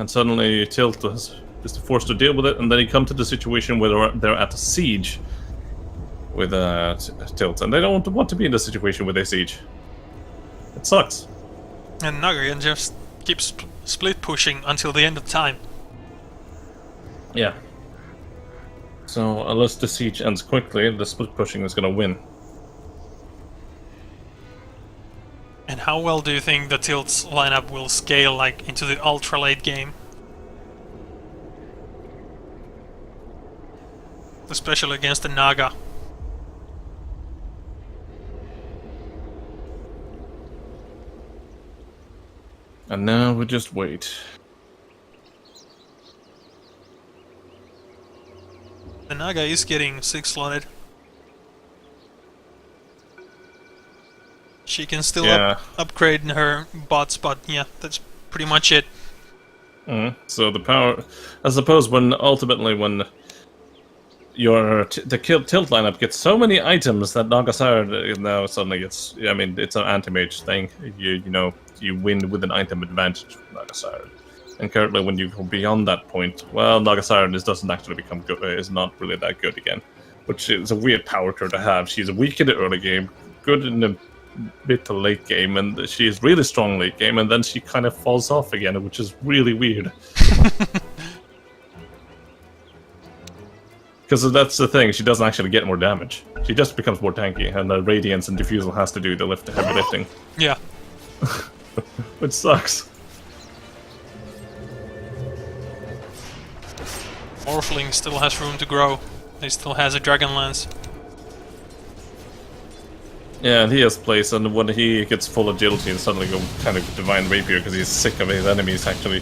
suddenly Tilt is forced to deal with it, and then he comes to the situation where they're at a siege with Tilt, and they don't want to be in the situation where they siege. It sucks. And Naga just keeps split pushing until the end of time. Yeah. So unless the siege ends quickly, the split pushing is gonna win. And how well do you think the Tilt's lineup will scale, like, into the ultra late game? Especially against the Naga. And now we just wait. The Naga is getting 6 slotted. She can still upgrade her bots, but yeah, that's pretty much it. So the power, I suppose, when the Tilt lineup gets so many items that Nagasar now suddenly gets. I mean, it's an anti-mage thing. You win with an item advantage from Nagasar. And currently, when you go beyond that point, well, Nagasar doesn't actually become good. Is not really that good again, which is a weird power curve to have. She's weak in the early game, good in the mid to late game, and she is really strong late game, and then she kind of falls off again, which is really weird. Because that's the thing, she doesn't actually get more damage. She just becomes more tanky, and the Radiance and Diffusal has to do the heavy lifting. Yeah. Which sucks. Morphling still has room to grow. He still has a Dragon Lance. Yeah, and he has place, and when he gets full agility and suddenly go kind of Divine Rapier because he's sick of his enemies actually,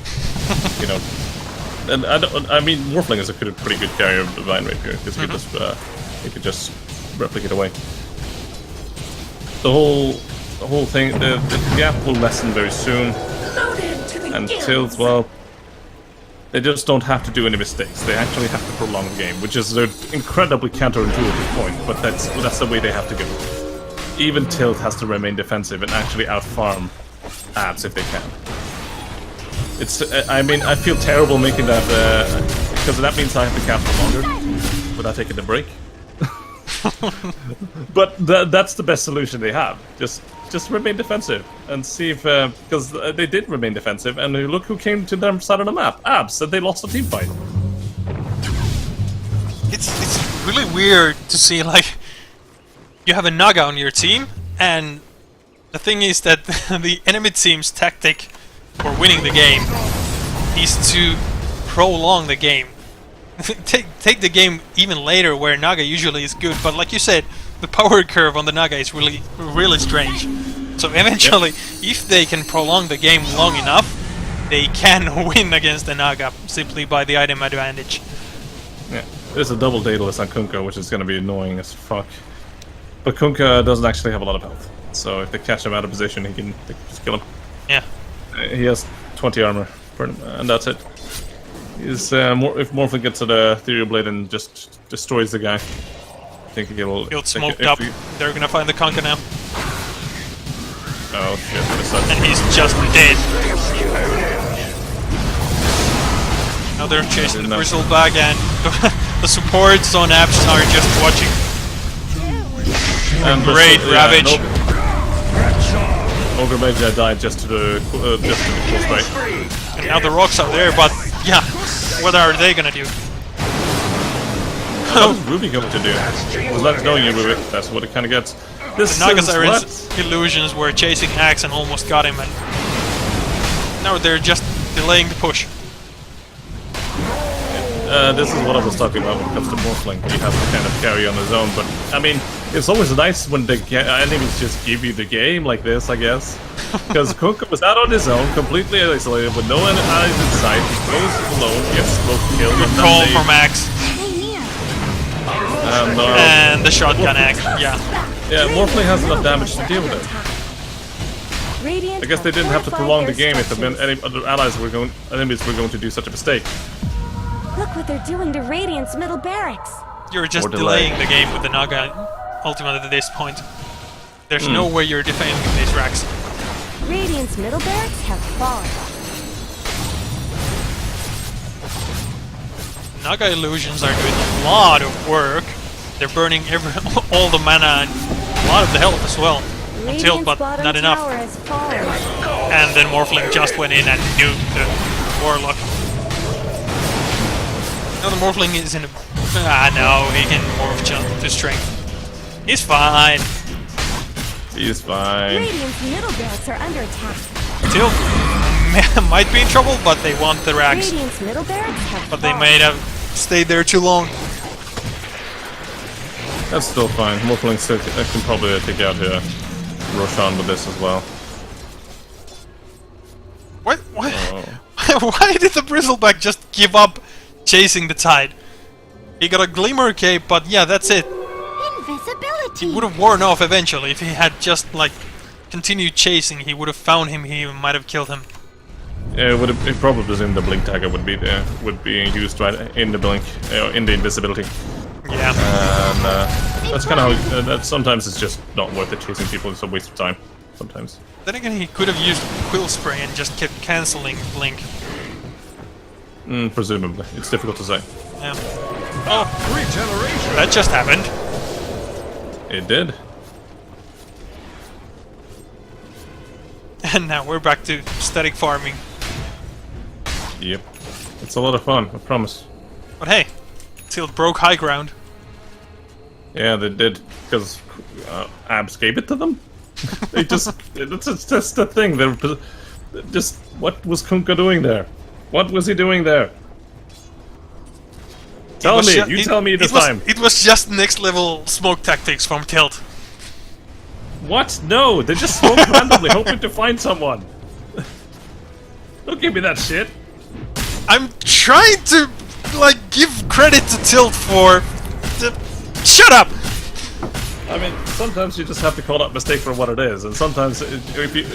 And I mean, Morphling is a pretty good carrier of Divine Rapier because he could just replicate away. The whole thing, the gap will lessen very soon, and Tilt, well, they just don't have to do any mistakes. They actually have to prolong the game, which is an incredibly counterintuitive point, but that's the way they have to go. Even Tilt has to remain defensive and actually outfarm Abs if they can. I mean, I feel terrible making that, because that means I have to cast for longer without taking a break. But that's the best solution they have. Just remain defensive and see if, because they did remain defensive, and look who came to their side of the map, Abs, and they lost a team fight. It's really weird to see, like, you have a Naga on your team, and the thing is that the enemy team's tactic for winning the game is to prolong the game. take the game even later, where Naga usually is good, but like you said, the power curve on the Naga is really strange. So eventually, if they can prolong the game long enough, they can win against the Naga simply by the item advantage. Yeah, there's a double Daedalus on Kunkka, which is going to be annoying as fuck. But Kunkka doesn't actually have a lot of health, so if they catch him out of position, they can just kill him. Yeah. He has 20 armor, and that's it. If Morphling gets to the Ethereal Blade and just destroys the guy, I think he'll smoked up. They're gonna find the Kunkka now. Oh shit, this sucks. And he's just dead. Now they're chasing the Grizzle bag, and the supports on Abs are just watching. And great Ravage. Ogre Mage died just to the close right. And now the rocks are there, but yeah, what are they gonna do? What is Ruby going to do? Let knowing you, Ruby. That's what it kind of gets. This the Nagasarin's illusions were chasing Axe and almost got him, and now they're just delaying the push. This is what I was talking about when it comes to Morphling. He has to kind of carry on his own, but I mean, it's always nice when the enemies just give you the game like this, I guess. Because Kunkka was out on his own, completely isolated, with no eyes in sight. He goes alone, gets both killed, and call from Axe. And the shotgun Axe, yeah. Yeah, Morphling has enough damage to deal with it. I guess they didn't have to prolong the game if any other enemies were going to do such a mistake. Look what they're doing to Radiant's middle barracks. You're just delaying the game with the Naga ultimate at this point. There's no way you're defending these racks. Radiant's middle barracks have fallen. Naga illusions are doing a lot of work. They're burning all the mana and a lot of the health as well. On tilt, but not enough. And then Morphling just went in and nuked the Warlock. Now the Morphling is in a... no, he can morph just to strength. He's fine. He's fine. Radiant's middle barracks are under attack. Tilt might be in trouble, but they want the rags. Radiant's middle barracks have But they may have stayed there too long. That's still fine. Morphling still can probably take out Roshan with this as well. What? What? Oh. Why did the Bristleback just give up chasing the tide? He got a Glimmer Cape, but yeah, that's it. invisibility. He would have worn off eventually if he had just, like, continued chasing. He would have found him, he might have killed him. Yeah, it probably was in the blink tagger would be used right in the blink, in the invisibility. Yeah. And that's kind of how that sometimes it's just not worth it chasing people. It's a waste of time. Sometimes. Then again, he could have used Quill Spray and just kept cancelling blink. Presumably, it's difficult to say. Yeah. Oh, regeneration. That just happened. It did. And now we're back to static farming. Yep. It's a lot of fun, I promise. But hey, Tilt broke high ground. Yeah, they did, because Abs gave it to them. They just, it's just the thing. They're just, what was Kunkka doing there? What was he doing there? Tell me, you tell me this time. It was just next level smoke tactics from Tilt. What? No, they just smoked randomly, hoping to find someone. Don't give me that shit. I'm trying to, like, give credit to Tilt for... Shut up! I mean, sometimes you just have to call that mistake for what it is, and sometimes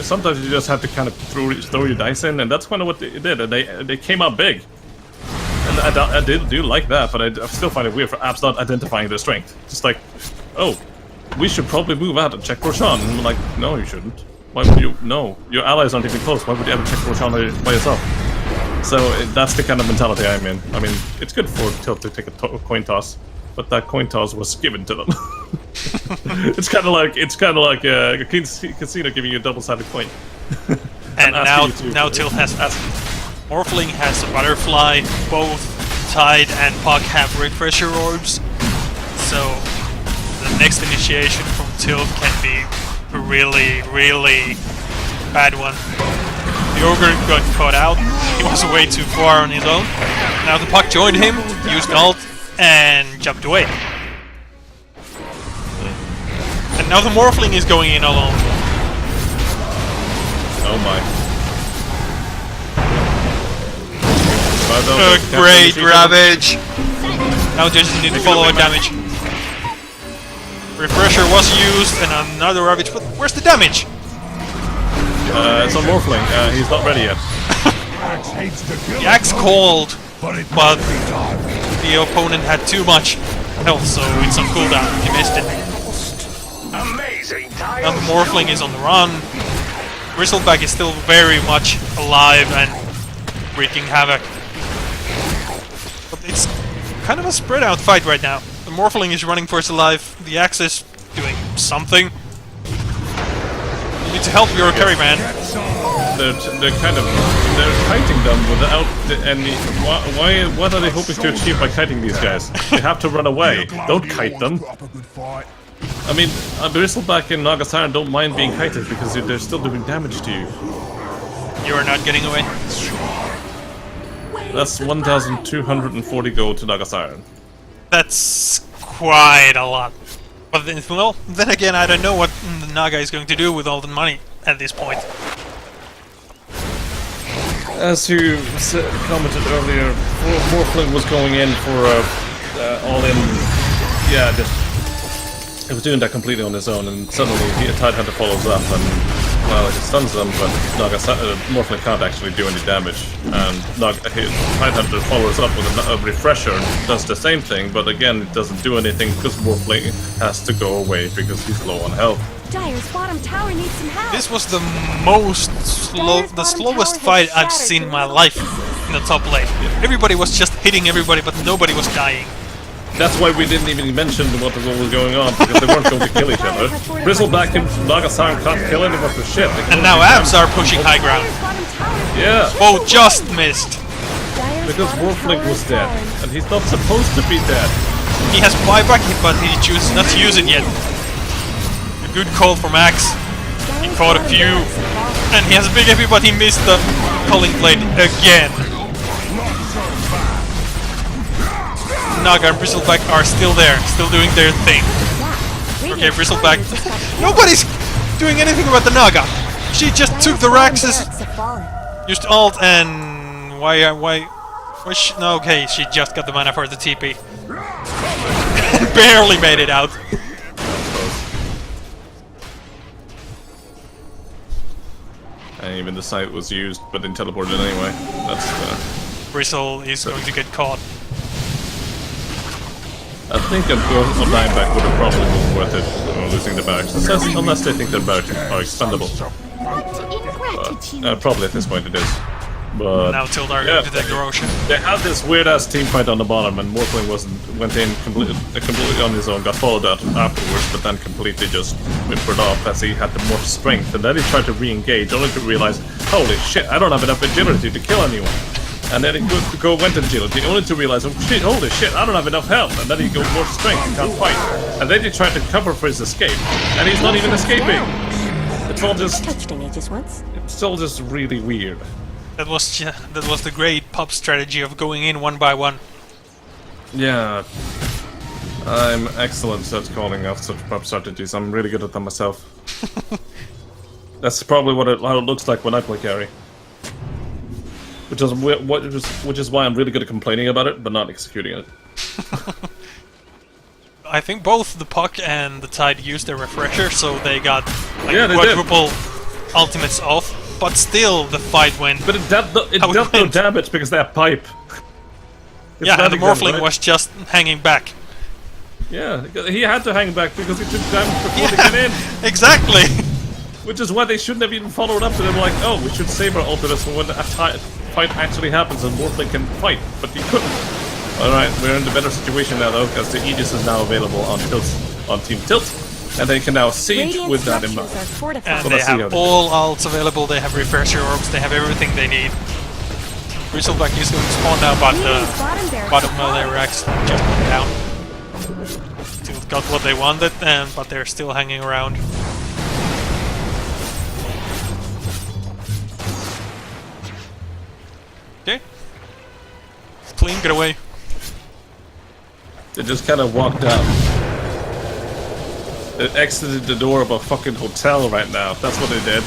sometimes you just have to kind of throw your dice in, and that's kind of what they did. And they came out big, and I do like that, but I still find it weird for Abs not identifying their strength. Just like, oh, we should probably move out and check Roshan. And I'm like, no, you shouldn't. Why would you? No, your allies aren't even close. Why would you ever check Roshan by yourself? So that's the kind of mentality I'm in. I mean, it's good for Tilt to take a coin toss, but that coin toss was given to them. it's kind of like a casino giving you a double-sided coin. And now Tilt has Morphling has a butterfly. Both Tide and Puck have refresher orbs. So the next initiation from Tilt can be a really, really bad one. The Ogre got caught out. He was way too far on his own. Now the Puck joined him, used ult, and jumped away. And now the Morphling is going in alone. Oh my. Great Ravage! Now just need to follow a damage. Refresher was used, and another Ravage, but where's the damage? It's on Morphling. He's not ready yet. The axe called, but the opponent had too much health, so it's on cooldown. He missed it. Amazing. Now the Morphling is on the run. Bristleback is still very much alive and wreaking havoc. But it's kind of a spread out fight right now. The Morphling is running for his life. The axe is doing something. You need to help your carry man. They're kiting them without any. What are they hoping to achieve by kiting these guys? They have to run away. Don't kite them. I mean, Bristleback and Nagasiren don't mind being kited because they're still doing damage to you. You are not getting away. That's 1,240 gold to Nagasiren. That's quite a lot. But then, well, then again, I don't know what the Naga is going to do with all the money at this point. As you commented earlier, Morphling was going in for all-in. Yeah, he was doing that completely on his own, and suddenly Tidehunter follows up, and well, he stuns them, but Morphling can't actually do any damage. And Tidehunter follows up with a refresher and does the same thing, but again, it doesn't do anything because Morphling has to go away because he's low on health. Dire's bottom tower needs some help. This was the slowest fight I've seen in my life in the top lane. Everybody was just hitting everybody, but nobody was dying. That's why we didn't even mention what was going on, because they weren't going to kill each other. Bristleback and Nagasar can't kill anyone for shit. And now Abs are pushing high ground. Yeah. Oh, just missed. Because Wolflink was dead, and he's not supposed to be dead. He has buyback, but he chooses not to use it yet. A good call from Axe. He caught a few, and he has a big AP, but he missed the Culling Blade again. Naga and Bristleback are still there, still doing their thing. Okay, Bristleback. Nobody's doing anything about the Naga. She just took the Raxus, used alt, and no, okay, she just got the mana for the TP. Barely made it out. And even the site was used, but then teleported anyway. That's Bristle is going to get caught. I think a dying back would have probably been worth it, losing the barracks. Unless they think their barracks are expendable. Probably at this point it is. But now Tildar going to take the Roshan. They had this weird-ass team fight on the bottom, and Morphling went in completely on his own, got followed out afterwards, but then completely just whimpered off as he had the more strength. And then he tried to re-engage, only to realize, holy shit, I don't have enough agility to kill anyone. And then he went to agility, only to realize, oh shit, holy shit, I don't have enough health. And then he got more strength and can't fight. And then he tried to cover for his escape, and he's not even escaping. It's all just... It's still just really weird. That was the great pop strategy of going in one by one. Yeah, I'm excellent at calling out such pop strategies. I'm really good at them myself. That's probably how it looks like when I play carry. Which is why I'm really good at complaining about it, but not executing it. I think both the Puck and the Tide used their refresher, so they got like yeah, quadruple ultimates off. But still, the fight went. But it dealt no damage because they have pipe. Yeah, and the Morphling was just hanging back. Yeah, he had to hang back because he took damage before they get in. Exactly. Which is why they shouldn't have even followed up to them like, oh, we should save our ultimates for when a fight actually happens and Morphling can fight, but he couldn't. Alright, we're in a better situation now though, because the Aegis is now available on Team Tilt. And they can now siege with that in mind. And so they have all ults available, they have refresher orbs, they have everything they need. Bristleback is going to spawn now, but the bottom melee Rex just went down. Still got what they wanted, but they're still hanging around. Okay. Clean, get away. They just kind of walked out. They exited the door of a fucking hotel right now. That's what they did.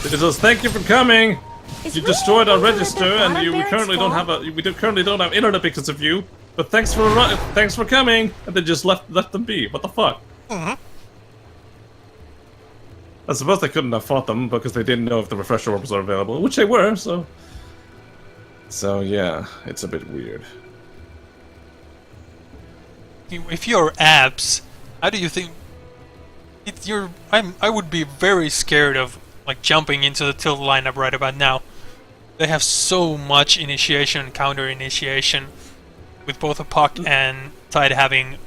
They just thank you for coming. You destroyed our register, and we currently don't have internet because of you. But thanks for coming. And they just left them be. What the fuck? I suppose they couldn't have fought them because they didn't know if the refresher orbs are available, which they were. So yeah, it's a bit weird. If you're Abs, how do you think? I would be very scared of like jumping into the Tilt lineup right about now. They have so much initiation and counter initiation, with both a Puck and Tide having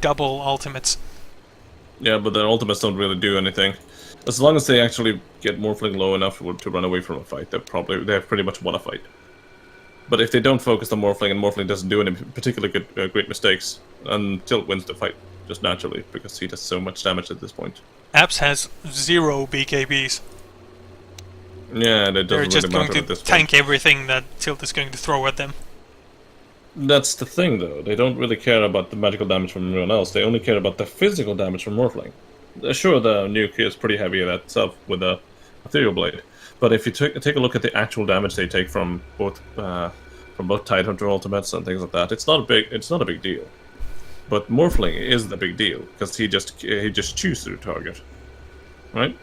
double ultimates. Yeah, but their ultimates don't really do anything. As long as they actually get Morphling low enough to run away from a fight, they have pretty much won a fight. But if they don't focus on Morphling and Morphling doesn't do any particularly great mistakes, and Tilt wins the fight just naturally because he does so much damage at this point. Abs has 0 BKBs. Yeah, and it doesn't They're just really matter going to tank everything that Tilt is going to throw at them. That's the thing, though. They don't really care about the magical damage from everyone else. They only care about the physical damage from Morphling. Sure, the nuke is pretty heavy in itself with the Ethereal Blade, but if you take a look at the actual damage they take from both Tidehunter ultimates and things like that, it's not a big deal. But Morphling is the big deal because he just chooses to target, right?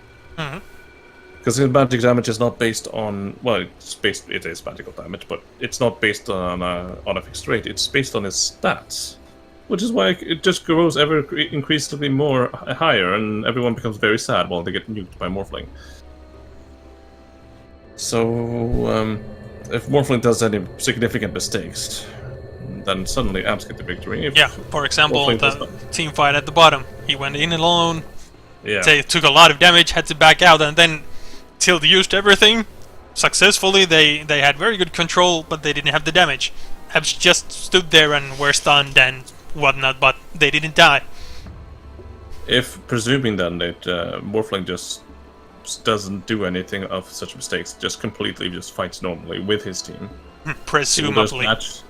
Because his magic damage is not based on it is magical damage, but it's not based on a fixed rate. It's based on his stats. Which is why it just grows ever increasingly more higher, and everyone becomes very sad while they get nuked by Morphling. So, if Morphling does any significant mistakes, then suddenly Abs get the victory. If Yeah, for example, Morphling does the not- team fight at the bottom. He went in alone, Yeah. they took a lot of damage, had to back out, and then Tilt used everything successfully. They had very good control, but they didn't have the damage. Abs just stood there and were stunned and whatnot, but they didn't die. If presuming then that Morphling just doesn't do anything of such mistakes, just completely just fights normally with his team. Presumably. That's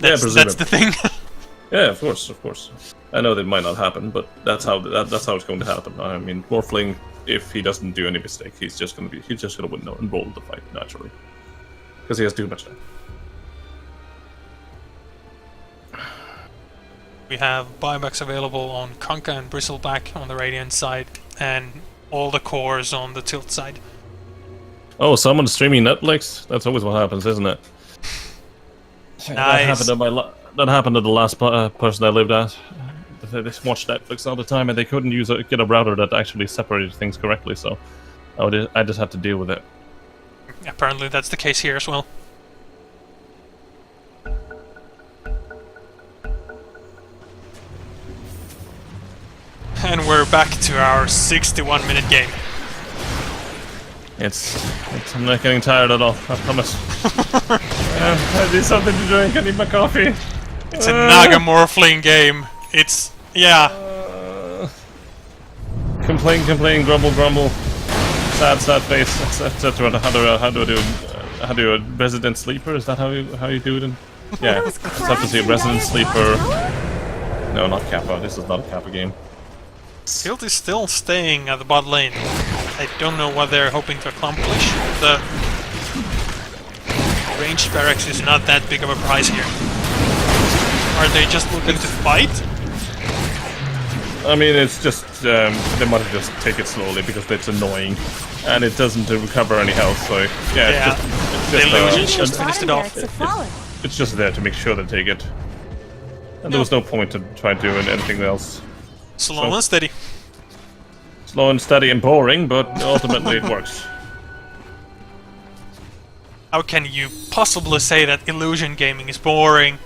That's the thing. Yeah, of course. I know that might not happen, but that's how it's going to happen. I mean, Morphling, if he doesn't do any mistake, he's just gonna win and roll the fight naturally, because he has too much time. We have buybacks available on Conka and Bristleback on the Radiant side, and all the cores on the Tilt side. Oh, someone's streaming Netflix? That's always what happens, isn't it? Nice. That happened to the last person I lived at. They watched Netflix all the time, and they couldn't get a router that actually separated things correctly, so I just had to deal with it. Apparently that's the case here as well. And we're back to our 61-minute game. I'm not getting tired at all, I promise. I need something to drink, I need my coffee. It's a Naga Morphling game. It's... yeah. Complain, grumble. Sad face, etc. How do I do a resident sleeper? Is that how you do it? Yeah, it's have to see a resident sleeper. No, not Kappa. This is not a Kappa game. Tilt is still staying at the bot lane. I don't know what they're hoping to accomplish. The ranged barracks is not that big of a prize here. Are they just looking to fight? I mean, it's just they might just take it slowly because it's annoying, and it doesn't recover any health. So yeah, the illusion just Bottom finished it off. barracks have fallen. it's just there to make sure they take it. And there was no point in trying to do anything else. Slow and steady. Slow and steady and boring, but ultimately it works. How can you possibly say that illusion gaming is boring?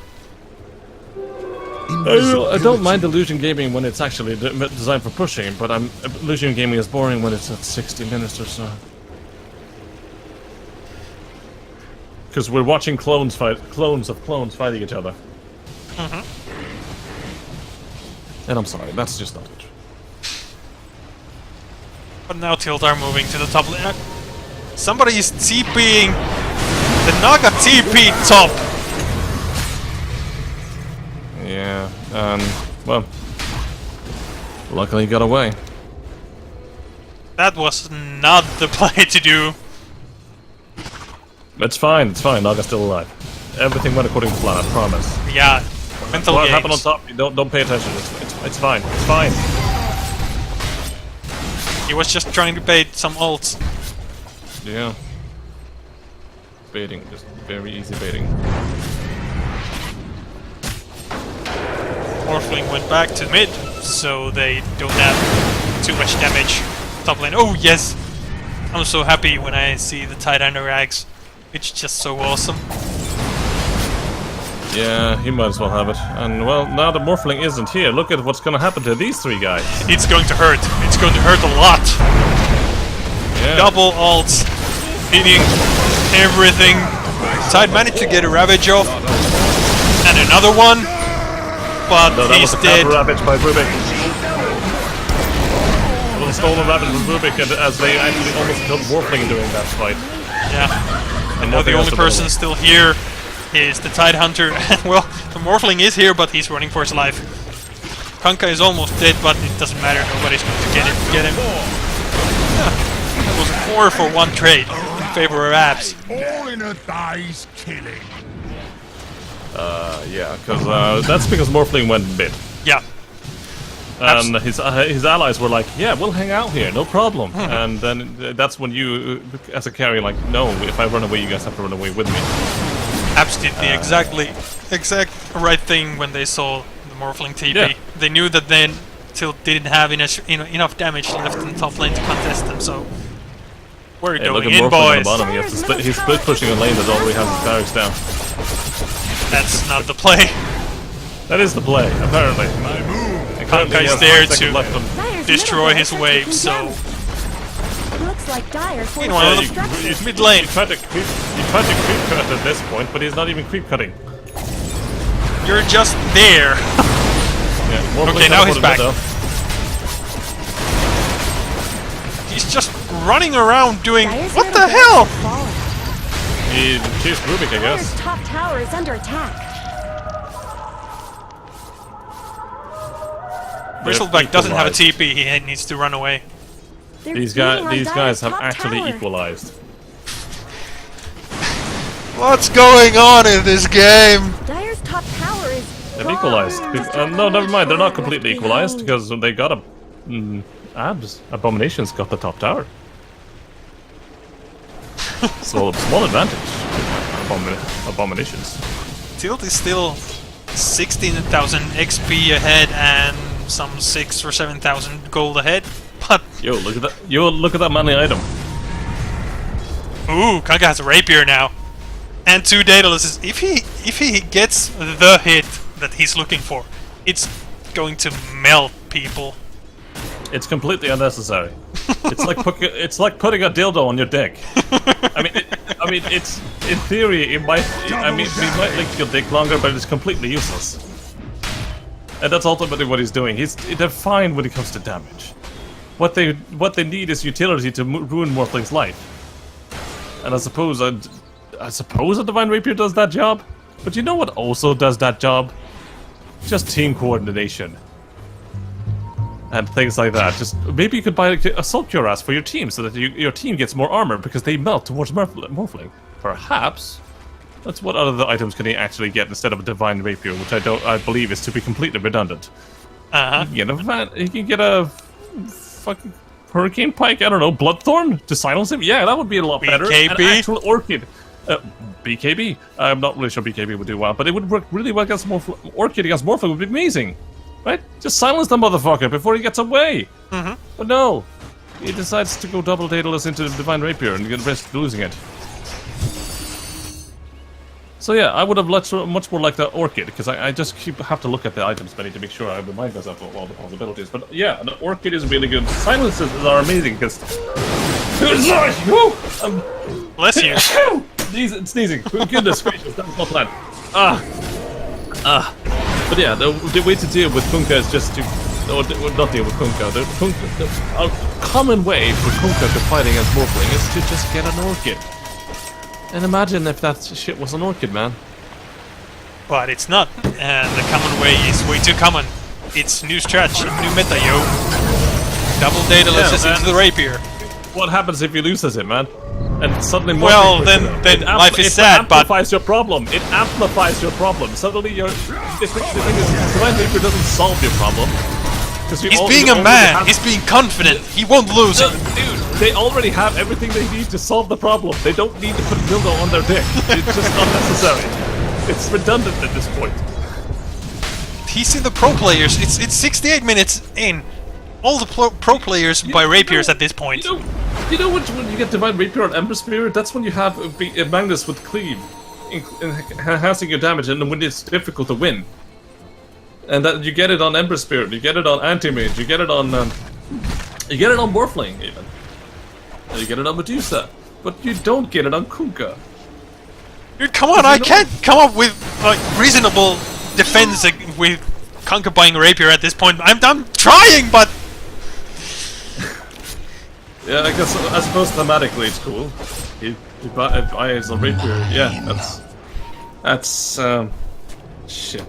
I don't mind illusion gaming when it's actually designed for pushing, but illusion gaming is boring when it's at 60 minutes or so. Because we're watching clones of clones fighting each other. And I'm sorry, that's just not it. But now Tilt are moving to the top lane. Somebody is TPing the Naga TP top. Yeah, well, luckily he got away. That was not the play to do. It's fine, Naga's still alive. Everything went according to plan, I promise. Yeah, mental What games. happened on top? Don't pay attention. It's fine. It's fine. He was just trying to bait some ults. Yeah. Baiting, just very easy baiting. Morphling went back to mid, so they don't have too much damage. Top lane. Oh yes! I'm so happy when I see the Titan rags. It's just so awesome. Yeah, he might as well have it. And well, now the Morphling isn't here. Look at what's gonna happen to these three guys. It's going to hurt. It's going to hurt a lot. Yeah. Double ults, hitting everything. Tide managed to get a Ravage off, and another one, but No, that he's was a dead. Ravage by Rubik. It was a stolen Ravage with Rubik, and as they actually almost killed Morphling during that fight. Yeah. And now the nothing else only to person still here is the Tide Hunter. Well, the Morphling is here, but he's running for his life. Kanka is almost dead, but it doesn't matter. Nobody's going to get him. Yeah. That was a 4-for-1 trade in favor of Abs. All in a day's killing. Yeah, because that's because Morphling went mid. Yeah. And his allies were like, yeah, we'll hang out here, no problem. And then that's when you, as a carry, like, no, if I run away, you guys have to run away with me. Abs did the exact right thing when they saw the Morphling TP. Yeah. They knew that they still didn't have enough damage left in top lane to contest them, so we're Hey, look going at in, Morphling on the boys. bottom. He's split pushing a lane that already has his barracks down. That's not the play. That is the play, apparently. Kankai's there to Dyer's destroy middle his barracks are wave, taken so down. Looks like Dyer's forced Meanwhile, destruction. it's mid lane. He tried to creep cut at this point, but he's not even creep cutting. You're just there. Yeah, Morphling Okay, now he's teleported back. though. He's just running around doing Dyer's what middle the barracks hell? have fallen. He chased Rubik, I Dyer's guess. top tower is under attack. Bristleback doesn't have a equalized. TP. He needs to run away. They're These beating on guys Dyer's have top actually tower. equalized. What's going on in this game? Dyer's top tower is They've gone. equalized. No, never mind. They're not completely equalized because they got a abs. Abominations got the top tower. So small advantage. Abominations. Tilt is still 16,000 XP ahead and some 6 or 7,000 gold ahead. But Yo, look at that! Yo, look at that manly item. ooh, Kanka has a rapier now, and 2 Daedaluses. If he gets the hit that he's looking for, it's going to melt people. It's completely unnecessary. It's like putting a dildo on your dick. I mean, it's in theory it might. I mean, it might make your dick longer, but it's completely useless. And that's ultimately what he's doing. They're fine when it comes to damage. What they need is utility to ruin Morphling's life. And I suppose a Divine Rapier does that job. But you know what also does that job? Just team coordination. And things like that. Just maybe you could buy a Assault Cuirass for your team so that your team gets more armor because they melt towards Morphling. Perhaps that's what other items can he actually get instead of a Divine Rapier, which I believe is to be completely redundant. He can get a fucking Hurricane Pike. I don't know, Bloodthorn to silence him. Yeah, that would be a lot better. BKB? An actual Orchid. BKB. I'm not really sure BKB would do well, but it would work really well against Orchid against Morphling would be amazing. Right? Just silence the motherfucker before he gets away. But no, he decides to go double Daedalus into the Divine Rapier and get risk losing it. So yeah, I would have much more like the Orchid, because I just have to look at the items menu to make sure I remind myself of all the possibilities. But yeah, the Orchid is really good. Silences are amazing, because... Bless you. Sneezing. Goodness gracious, that was my plan. But yeah, the way to deal with Kunkka is just to... Or not deal with Kunkka. A common way for Kunkka to fight against Morphling is to just get an Orchid. And imagine if that shit was an Orchid, man. But it's not, and the common way is way too common. It's new stretch, new meta, yo. Double Daedalus into the rapier. What happens if you loses it, man? And suddenly Morphling... Well, then life is sad, but... It amplifies your problem. It amplifies your problem. Suddenly you're... The thing is, Divine Rapier doesn't solve your problem. He's being a man. He's being confident. He won't lose it. Dude, they already have everything they need to solve the problem. They don't need to put dildo on their dick. It's just unnecessary. It's redundant at this point. He's in the pro players. It's 68 minutes in. All the pro players buy rapiers at this point. You know when you get Divine Rapier on Ember Spirit, that's when you have a Magnus with Cleave, enhancing your damage, and when it's difficult to win. And that you get it on Ember Spirit, you get it on Anti-Mage, you get it on Morphling even. And you get it on Medusa. But you don't get it on Kunkka. Dude, come on, I can't come up with like reasonable defense with Kunkka buying a rapier at this point. I'm trying, but... Yeah, I suppose thematically it's cool. He buys a rapier, yeah, that's shit.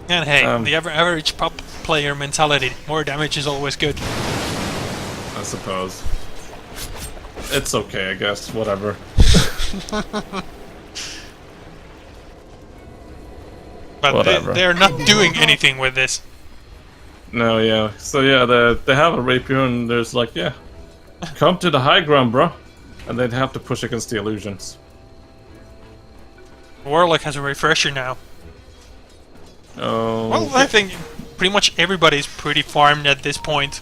And hey, the average pop player mentality, more damage is always good. I suppose. It's okay, I guess, whatever. But they're not doing anything with this. No, yeah. So yeah, they have a rapier and there's like, yeah, come to the high ground, bro. And they'd have to push against the illusions. Warlock has a refresher now. Oh. Well, I think pretty much everybody's pretty farmed at this point.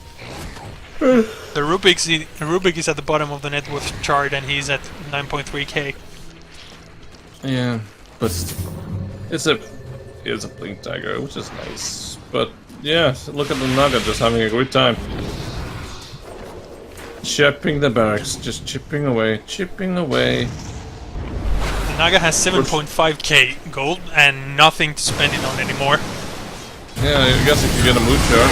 The Rubik is at the bottom of the net worth chart, and he's at 9.3k. Yeah, but it's a blink dagger, which is nice. But yeah, look at the Naga just having a great time. Chipping the barracks, just chipping away, chipping away. The Naga has 7.5k gold and nothing to spend it on anymore. Yeah, I guess if you get a mood shard.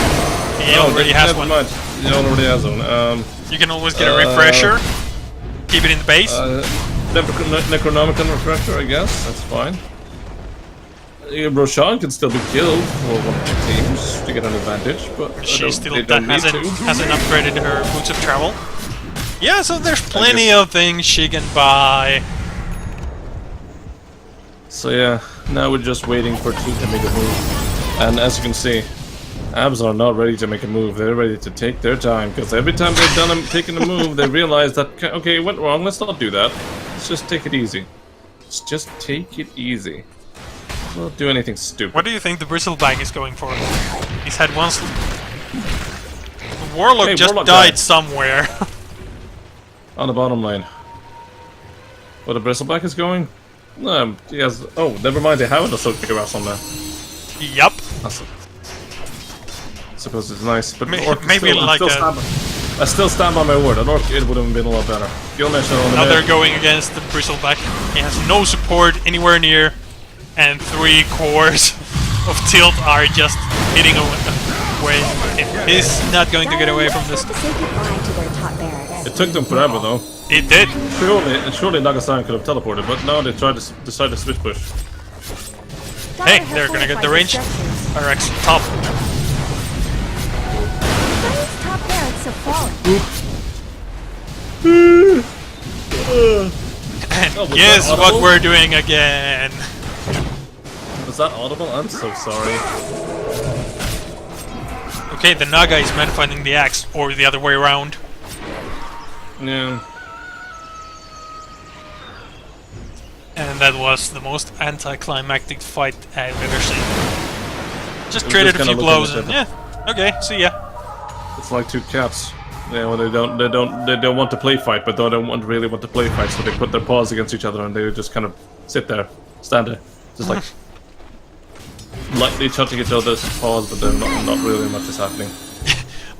He already has one. He already has one. You can always get a refresher. Keep it in the base. Necronomicon refresher, I guess. That's fine. Roshan can still be killed for one of the teams to get an advantage, but she still hasn't upgraded her boots of travel. Yeah, so there's plenty of things she can buy. So yeah, now we're just waiting for T to make a move. And as you can see, Abs are not ready to make a move. They're ready to take their time, because every time they've taken a move, they realize that, okay, it went wrong, let's not do that. Let's just take it easy. Let's just take it easy. Don't do anything stupid. What do you think the Bristleback is going for? He's had one... The Warlock just died somewhere. On the bottom lane. Where the Bristleback is going? No, he has... Oh, never mind, they have an Assault Grass on there. Yup. Awesome. I suppose it's nice, but maybe still, like I still stand by my word. An Orc it would have been a lot better. Now they're going against the Bristleback. He has no support anywhere near, and 3 cores of tilt are just hitting away. He's not going to get away from this. It took them forever, though. It did. Surely Nagasan could have teleported, but no, they tried to decide to switch push. Hey, they're gonna get the range. RX top. And guess what we're doing again. Was that audible? I'm so sorry. Okay, the Naga is man-fighting the axe, or the other way around. Yeah. And that was the most anticlimactic fight I've ever seen. Just traded a few blows and yeah, okay, see ya. It's like two cats. Yeah, well, they don't want to play fight, but they don't really want to play fight, so they put their paws against each other and they just kind of sit there, stand there, just like lightly touching each other's paws, but then not really much is happening.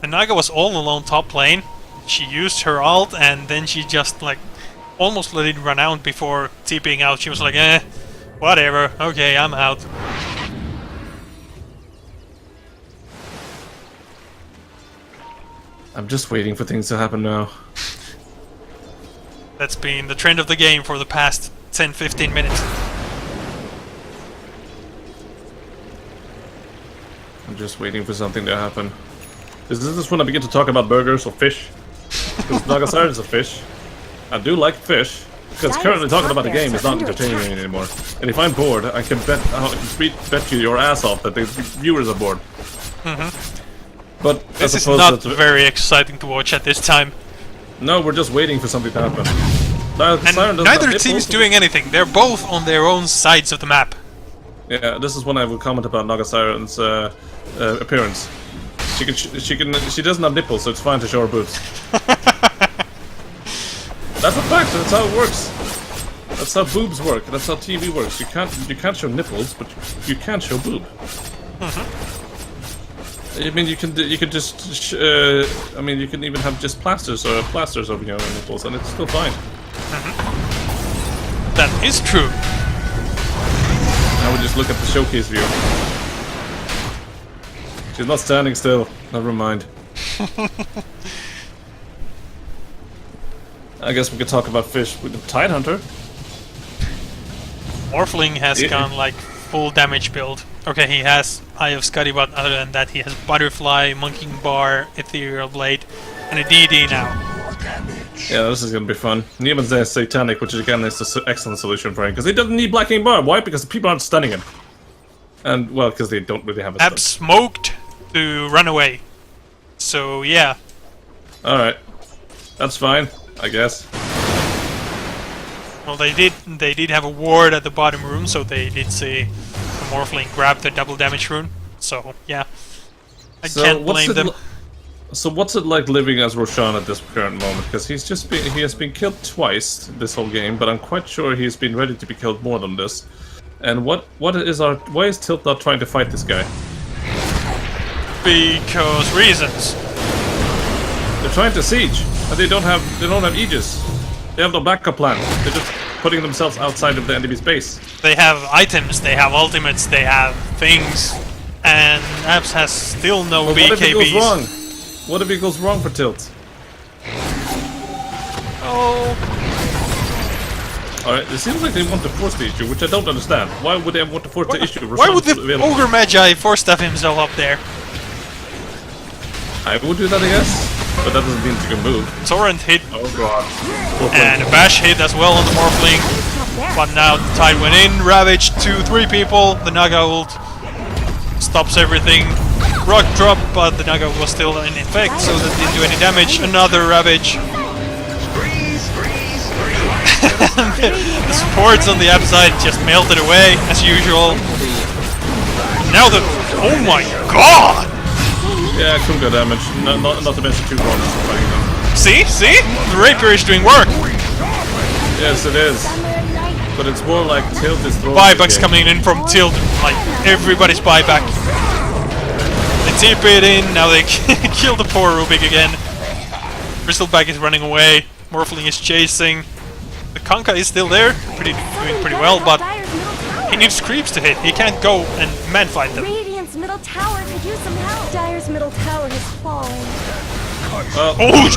The Naga was all alone top lane. She used her ult and then she just like almost let it run out before TPing out. She was like, whatever, okay, I'm out. I'm just waiting for things to happen now. That's been the trend of the game for the past 10-15 minutes. I'm just waiting for something to happen. Is this when I begin to talk about burgers or fish? Because Nagasar is a fish. I do like fish. Because currently talking about the game is not entertaining me anymore. And if I'm bored, I can bet you your ass off that the viewers are bored. But this is not very exciting to watch at this time. No, we're just waiting for something to happen. And neither team is doing anything. They're both on their own sides of the map. Yeah, this is when I will comment about Nagasiren's appearance. She doesn't have nipples, so it's fine to show her boobs. That's a fact. That's how it works. That's how boobs work. That's how TV works. You can't show nipples, but you can show boob. I mean, you can just. I mean, you can even have just plasters over your nipples, and it's still fine. That is true. Now we just look at the showcase view. She's not standing still. Never mind. I guess we could talk about fish with the Tidehunter. Morphling has gone like full damage build. Okay, he has Eye of Scuddy, but other than that, he has Butterfly, Monkey Bar, Ethereal Blade, and a DD now. Yeah, this is gonna be fun. Neiman's there is Satanic, which again is an excellent solution for him, because he doesn't need Blacking Bar. Why? Because the people aren't stunning him. And, well, because they don't really have a stun. Smoked to run away. So, yeah. Alright. That's fine, I guess. Well, they did have a ward at the bottom room, so they did see Morphling grabbed the double damage rune. So yeah, I So can't what's blame it them. So what's it like living as Roshan at this current moment? Because he has been killed twice this whole game, but I'm quite sure he's been ready to be killed more than this. And why is Tilt not trying to fight this guy? Because reasons. They're trying to siege, and they don't have Aegis. They have no backup plan. They're just putting themselves outside of the enemy's base. They have items, they have ultimates, they have things, and Abs has still no But BKBs. what if it goes wrong? What if it goes wrong for Tilt? Oh, Alright, it seems like they want to force the issue, which I don't understand. Why would they want to force the issue? why would the Roshan's available. Ogre Magi force stuff himself up there? I would do that, I guess. But that doesn't mean you can move. Torrent hit, Oh god. and a Bash hit as well on the Morphling. But now the Tide went in, ravaged 2-3 people, the Naga ult stops everything. Rock drop, but the Naga was still in effect, so that didn't do any damage. Another ravage. The supports on the upside just melted away, as usual. Now the... oh my god! Yeah, Kunga damage. Not to mention 2 bonus fighting them. See? See? The Rapier is doing work! Yes, it is. But it's more like Tilt is throwing Buybacks coming in from Tilt, like everybody's buyback. They TP it in, now they kill the poor Rubik again. Bristleback is running away, Morphling is chasing. The Kanka is still there, doing pretty well, but he needs creeps to hit. He can't go and man fight them. Radiant's middle tower could use some help. Dire's middle tower has fallen. Oh,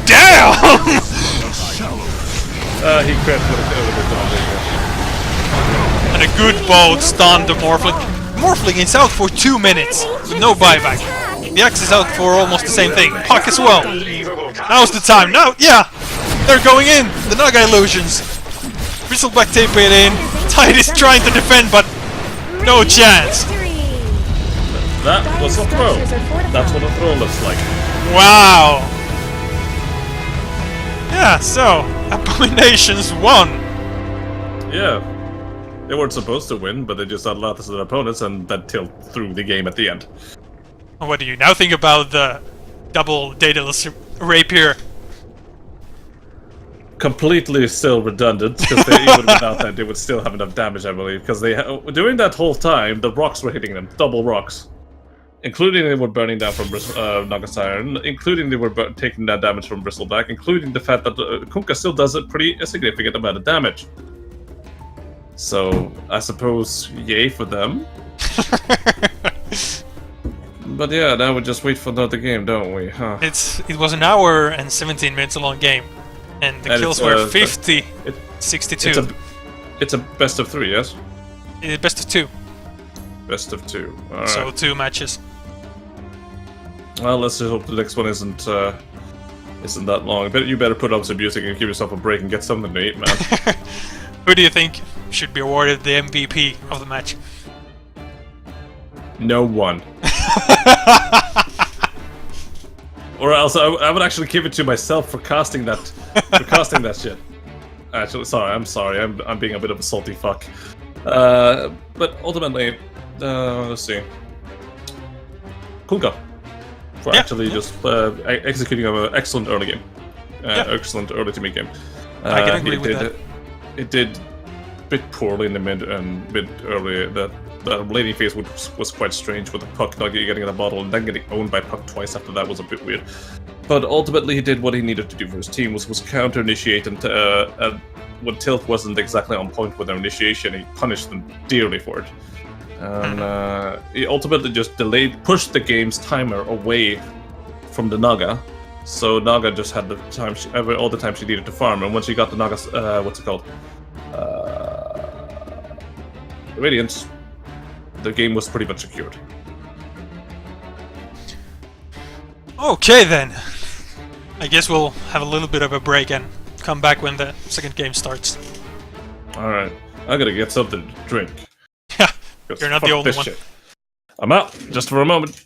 damn! He crit with a And a good bolt stunned the Morphling. Morphling is out for 2 minutes with no buyback. The Axe is out for almost the same thing. Puck as well. Now's the time. Now, yeah! They're going in! The Naga illusions! Bristleback tape it in. Tide is trying to defend, but no chance. That was a throw. That's what a throw looks like. Wow! Yeah, so, AbominationS won! Yeah. They weren't supposed to win, but they just outlasted their opponents and then Tilt through the game at the end. What do you now think about the double dataless rapier? Completely still redundant, because even without that they would still have enough damage, I believe, because during that whole time the rocks were hitting them, double rocks. Including they were burning down from Naga's Iron, including they were taking that damage from Bristleback, including the fact that Kunkka still does a significant amount of damage. So, I suppose, yay for them. But yeah, now we just wait for another game, don't we? Huh? It was an hour and 17 minutes long game, and the kills were 50, 62. It's a best of 3, yes? Best of 2. Best of 2. Alright. So 2 matches. Well, let's just hope the next one isn't that long. But you better put on some music and give yourself a break and get something to eat, man. Who do you think should be awarded the MVP of the match? No one. Or else I would actually give it to myself for casting that shit. Actually, I'm sorry. I'm being a bit of a salty fuck. But ultimately, let's see. Kunka. For actually just executing an excellent early game. Excellent early to mid game. I can agree with that. It did a bit poorly in the mid and mid early. The laning phase was quite strange with the Puck not getting in a bottle and then getting owned by Puck twice after that was a bit weird. But ultimately he did what he needed to do for his team, was counter-initiate, and when Tilt wasn't exactly on point with their initiation, he punished them dearly for it. And he ultimately just pushed the game's timer away from the Naga. So Naga just had the time all the time she needed to farm, and once she got the Naga's what's it called? Radiance, the game was pretty much secured. Okay then. I guess we'll have a little bit of a break and come back when the second game starts. Alright, I gotta get something to drink. Yeah, you're not the only one. Shit. I'm out, just for a moment.